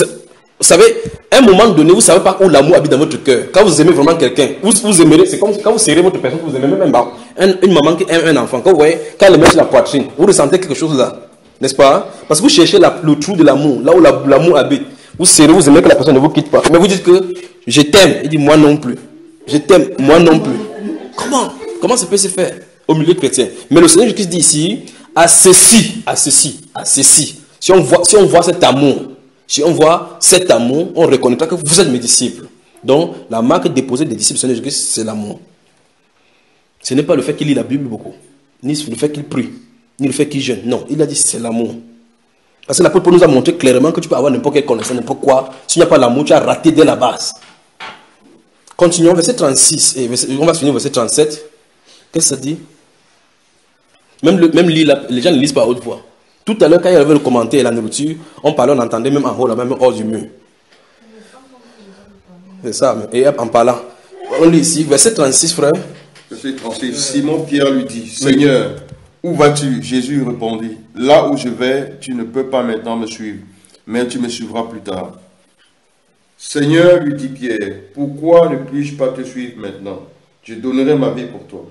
savez, à un moment donné, vous ne savez pas où l'amour habite dans votre cœur. Quand vous aimez vraiment quelqu'un, vous aimerez, c'est comme quand vous serrez votre personne, vous aimez même une maman qui aime un enfant. Quand vous voyez, quand elle le met sur la poitrine, vous ressentez quelque chose là. N'est-ce pas? Parce que vous cherchez le trou de l'amour, là où l'amour habite. Vous serrez, vous aimez que la personne ne vous quitte pas. Mais vous dites que je t'aime. Il dit moi non plus. Je t'aime, moi non plus. Comment ça peut se faire au milieu chrétien? Mais le Seigneur Jésus dit ici, à ceci. Si on voit cet amour, on reconnaîtra que vous êtes mes disciples. Donc, la marque déposée des disciples du Seigneur Jésus, c'est l'amour. Ce n'est pas le fait qu'il lit la Bible beaucoup, ni le fait qu'il prie, ni le fait qu'il jeûne. Non, il a dit c'est l'amour. Parce que l'apôtre nous a montré clairement que tu peux avoir n'importe quelle connaissance, n'importe quoi. Si tu n'as pas l'amour, tu as raté dès la base. Continuons, verset 36, et on va finir verset 37. Qu'est-ce que ça dit? Même les gens ne lisent pas à haute voix. Tout à l'heure, quand il y avait le commentaire et la nourriture, on parlait, on entendait même en haut, là, même hors du mur. C'est ça, et en parlant. On lit ici, verset 36, frère. Verset 36, Simon-Pierre lui dit, Seigneur, où vas-tu? Jésus répondit, là où je vais, tu ne peux pas maintenant me suivre, mais tu me suivras plus tard. Seigneur, lui dit Pierre, pourquoi ne puis-je pas te suivre maintenant? Je donnerai ma vie pour toi.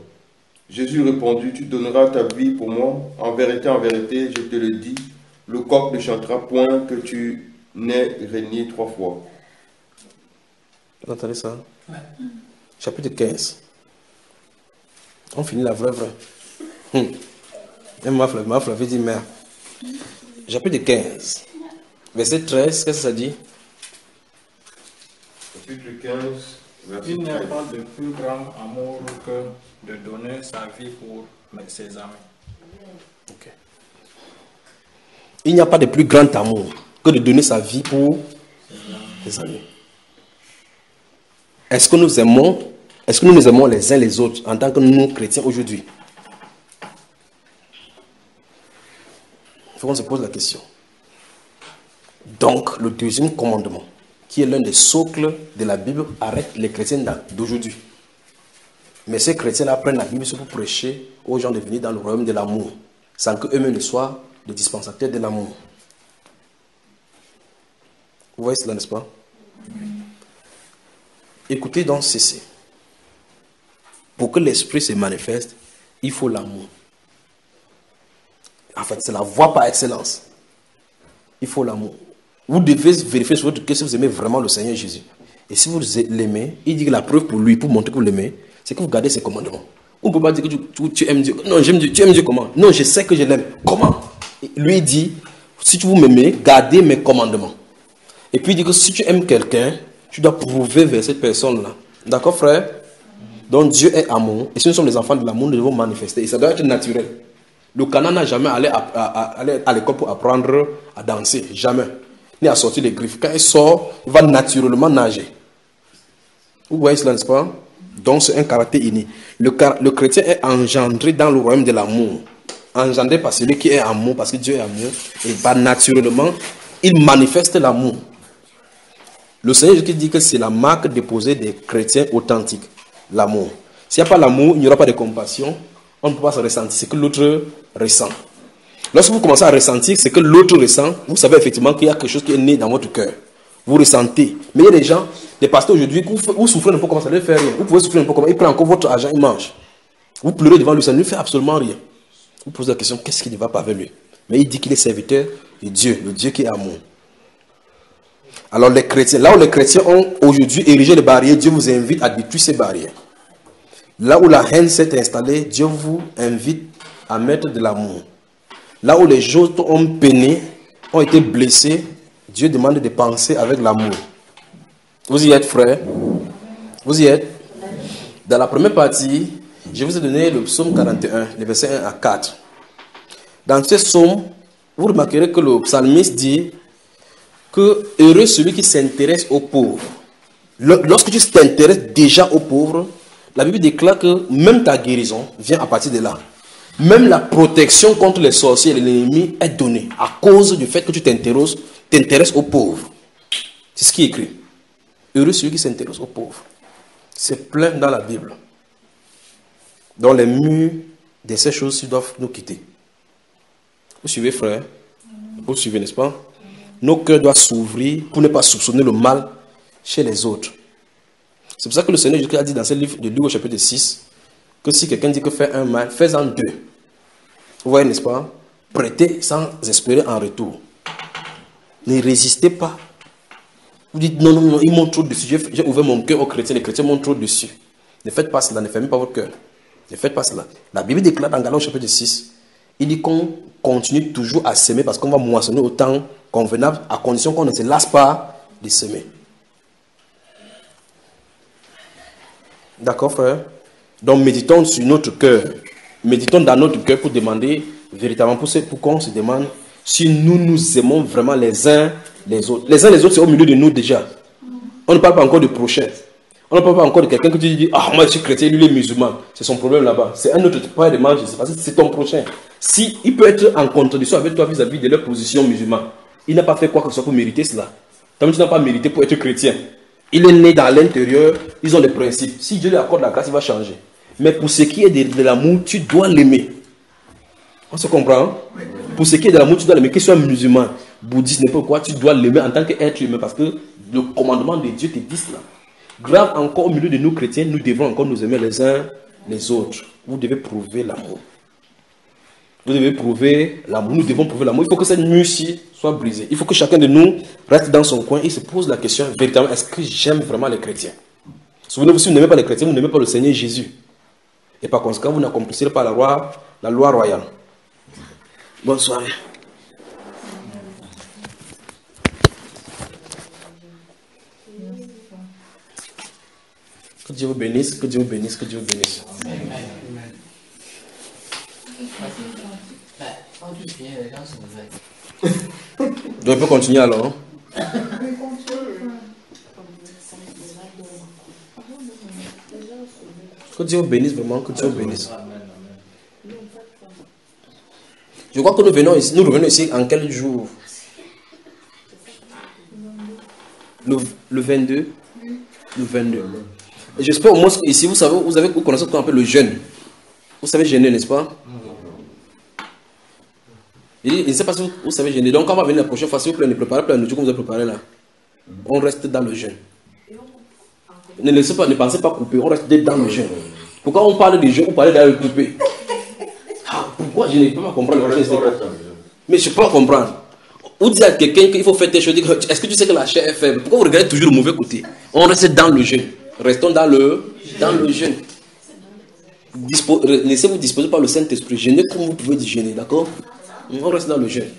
Jésus répondit, tu donneras ta vie pour moi. En vérité, je te le dis, le coq ne chantera point que tu n'aies régné 3 fois. Vous entendez ça? Ouais. Chapitre 15. On finit la vraie. Même ma Flavie dit mère. Chapitre 15. Verset 13, qu'est-ce que ça dit? Chapitre 15, verset 13. Il n'y a pas de plus grand amour que de donner sa vie pour ses amis. Okay. Il n'y a pas de plus grand amour que de donner sa vie pour ses amis. Est-ce que nous nous aimons les uns les autres en tant que nous chrétiens aujourd'hui? Il faut qu'on se pose la question. Donc, le deuxième commandement, qui est l'un des socles de la Bible, arrête les chrétiens d'aujourd'hui. Mais ces chrétiens-là prennent la Bible pour prêcher aux gens de venir dans le royaume de l'amour, sans qu'eux-mêmes ne soient les dispensateurs de l'amour. Vous voyez cela, n'est-ce pas? Écoutez donc ceci. Pour que l'esprit se manifeste, il faut l'amour. En fait, c'est la voie par excellence. Il faut l'amour. Vous devez vérifier sur votre cœur si vous aimez vraiment le Seigneur Jésus. Et si vous l'aimez, il dit que la preuve pour lui, pour montrer que vous l'aimez, c'est que vous gardez ses commandements. On ne peut pas dire que tu aimes Dieu. Non, j'aime Dieu. Tu aimes Dieu comment? Non, je sais que je l'aime. Comment? Lui il dit, si vous m'aimez, gardez mes commandements. Et puis il dit que si tu aimes quelqu'un, tu dois prouver vers cette personne-là. D'accord, frère? Donc Dieu est amour. Et si nous sommes les enfants de l'amour, nous devons manifester. Et ça doit être naturel. Le Canaan n'a jamais allé à l'école pour apprendre à danser. Jamais. Ni à sortir les griffes. Quand il sort, il va naturellement nager. Vous voyez cela, n'est-ce pas? Donc c'est un caractère inné. Le chrétien est engendré dans le royaume de l'amour. Engendré par celui qui est amour, parce que Dieu est amour. Et pas naturellement, il manifeste l'amour. Le Seigneur Jésus dit que c'est la marque déposée des chrétiens authentiques. L'amour. S'il n'y a pas l'amour, il n'y aura pas de compassion. On ne peut pas se ressentir ce que l'autre ressent. Lorsque vous commencez à ressentir ce que l'autre ressent, vous savez effectivement qu'il y a quelque chose qui est né dans votre cœur. Vous ressentez. Mais il y a des gens, des pasteurs aujourd'hui, vous souffrez un peu comme ça, ne leur fait rien. Vous pouvez souffrir un peu comme ça, ils prennent encore votre argent, ils mangent. Vous pleurez devant lui, ça ne lui fait absolument rien. Vous posez la question, qu'est-ce qui ne va pas avec lui? Mais il dit qu'il est serviteur de Dieu, le Dieu qui est amour. Alors les chrétiens, là où les chrétiens ont aujourd'hui érigé les barrières, Dieu vous invite à détruire ces barrières. Là où la haine s'est installée, Dieu vous invite à mettre de l'amour. Là où les autres ont peiné, ont été blessés, Dieu demande de penser avec l'amour. Vous y êtes, frère? Vous y êtes? Dans la première partie, je vous ai donné le psaume 41, les versets 1 à 4. Dans ce psaume, vous remarquerez que le psalmiste dit que heureux celui qui s'intéresse aux pauvres. Lorsque tu t'intéresses déjà aux pauvres, la Bible déclare que même ta guérison vient à partir de là. Même la protection contre les sorciers et l'ennemi est donnée à cause du fait que tu t'intéresses aux pauvres. C'est ce qui est écrit. Heureux celui qui s'intéresse aux pauvres. C'est plein dans la Bible. Dans les murs de ces choses doivent nous quitter. Vous suivez, frère? Vous suivez, n'est-ce pas? Nos cœurs doivent s'ouvrir pour ne pas soupçonner le mal chez les autres. C'est pour ça que le Seigneur Jésus a dit dans ce livre de Luc au chapitre 6 que si quelqu'un dit que fait un mal, fais-en deux. Vous voyez, n'est-ce pas? Prêtez sans espérer en retour. Ne résistez pas. Vous dites non, non, non, ils m'ont trop dessus. J'ai ouvert mon cœur aux chrétiens, les chrétiens m'ont trop dessus. Ne faites pas cela, ne fermez pas votre cœur. Ne faites pas cela. La Bible déclare dans Galates au chapitre 6, il dit qu'on continue toujours à s'aimer parce qu'on va moissonner au temps convenable à condition qu'on ne se lasse pas de s'aimer. D'accord, frère? Donc méditons sur notre cœur. Méditons dans notre cœur pour demander véritablement, pour qu'on se demande si nous nous aimons vraiment les uns les autres. Les uns les autres, c'est au milieu de nous déjà. On ne parle pas encore de prochain. On ne parle pas encore de quelqu'un que tu dis, ah, moi je suis chrétien, lui il est musulman. C'est son problème là-bas. C'est un autre point de manger, parce que c'est ton prochain. Si il peut être en contradiction avec toi vis-à-vis de leur position musulmane, il n'a pas fait quoi que ce soit pour mériter cela. Toi, tu n'as pas mérité pour être chrétien. Il est né dans l'intérieur, ils ont des principes. Si Dieu lui accorde la grâce, il va changer. Mais pour ce qui est de l'amour, tu dois l'aimer. On se comprend, hein? Pour ce qui est de l'amour, tu dois l'aimer. Qu'il soit musulman, bouddhiste, n'importe quoi, tu dois l'aimer en tant qu'être humain. Parce que le commandement de Dieu te dit cela. Grave encore au milieu de nous chrétiens, nous devons encore nous aimer les uns les autres. Vous devez prouver l'amour. Vous devez prouver l'amour. Nous devons prouver l'amour. Il faut que cette mur-ci soit brisée. Il faut que chacun de nous reste dans son coin et se pose la question, véritablement, est-ce que j'aime vraiment les chrétiens? Souvenez-vous, si vous n'aimez pas les chrétiens, vous n'aimez pas le Seigneur Jésus. Et par conséquent, vous n'accomplissez pas la loi royale. Bonne soirée. Que Dieu vous bénisse, que Dieu vous bénisse, que Dieu vous bénisse. Amen. Donc on peut continuer alors. Que Dieu vous bénisse vraiment, que Dieu vous bénisse. Je crois que nous revenons ici en quel jour? Le 22. Le 22. Et j'espère au moins ici, vous connaissez ce qu'on appelle le jeûne. Vous savez jeûner, n'est-ce pas? Il ne sait pas si vous savez jeûner. Donc quand on va venir la prochaine fois, s'il vous plaît, ne préparez pas la nourriture que vous avez préparée là. On reste dans le jeûne. Ne pensez pas couper, on reste dans le jeûne. Pourquoi on parle de jeûne, on parle d'aller couper? Pourquoi Moi, je ne peux pas comprendre le jeûne. Mais je peux pas comprendre. Ou dire à quelqu'un qu'il faut faire tes choses, est-ce que tu sais que la chair est faible? Pourquoi vous regardez toujours le mauvais côté? On reste dans le jeûne. Restons dans le jeûne. Laissez-vous disposer par le Saint-Esprit. Jeûnez comme vous pouvez jeûner, d'accord? On reste dans le jeûne.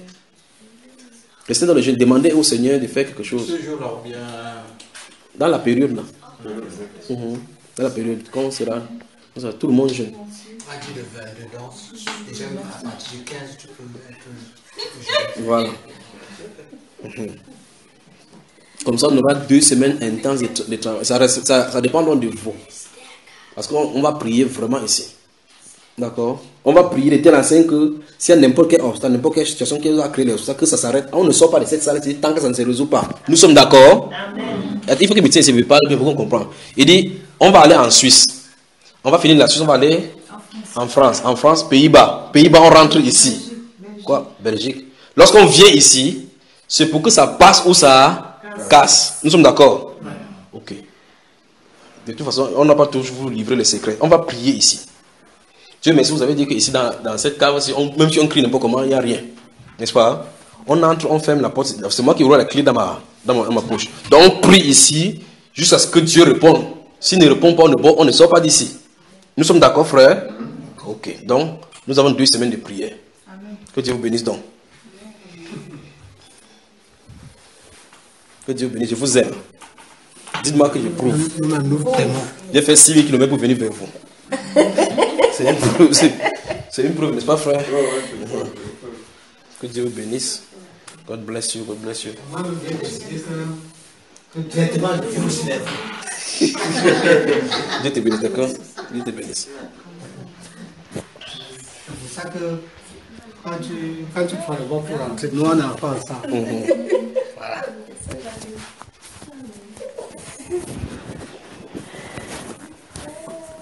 Restez dans le jeûne. Demandez au Seigneur de faire quelque chose. Ce jour-là ou bien... Dans la période là. Dans la période, quand on sera tout le monde jeûne. Voilà. Comme ça, on aura 2 semaines intenses de travail. Ça dépend donc de vous. Parce qu'on va prier vraiment ici. D'accord? On va prier de telle enseigne que s'il y a n'importe quel obstacle, n'importe quelle situation qui a créé les obstacles, que ça s'arrête. On ne sort pas de cette salle tant que ça ne se résout pas. Nous sommes d'accord? Il faut que médecin se parle, mais il faut qu'on comprenne. Il dit, on va aller en Suisse. On va finir la Suisse, on va aller en France. En France, Pays-Bas. Pays-Bas, on rentre ici. Quoi? Belgique. Lorsqu'on vient ici, c'est pour que ça passe ou ça casse. Nous sommes d'accord? Ok. De toute façon, on n'a pas toujours vous livrer les secrets. On va prier ici. Dieu merci, vous avez dit que ici, dans cette cave, même si on crie n'importe comment, il n'y a rien. N'est-ce pas? On entre, on ferme la porte. C'est moi qui ouvre la clé dans ma poche. Donc on prie ici jusqu'à ce que Dieu réponde. S'il ne répond pas, on ne sort pas d'ici. Nous sommes d'accord, frère? Ok. Donc, nous avons 2 semaines de prière. Amen. Que Dieu vous bénisse donc. Que Dieu vous bénisse. Je vous aime. Dites-moi que je prouve. J'ai fait 6 000 km pour venir vers vous. C'est une preuve, n'est-ce pas, frère? Que Dieu vous bénisse. God bless you, God bless you. Dieu te bénisse, d'accord? Dieu te bénisse. C'est pour ça que quand tu prends le bon pour rentrer, nous on n'a pas ça. Voilà.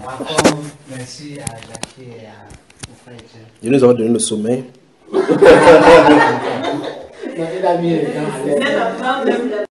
Encore merci à Jackie et à mon frère. Dieu nous a donné le sommeil. Il a mis les gens à l'aise.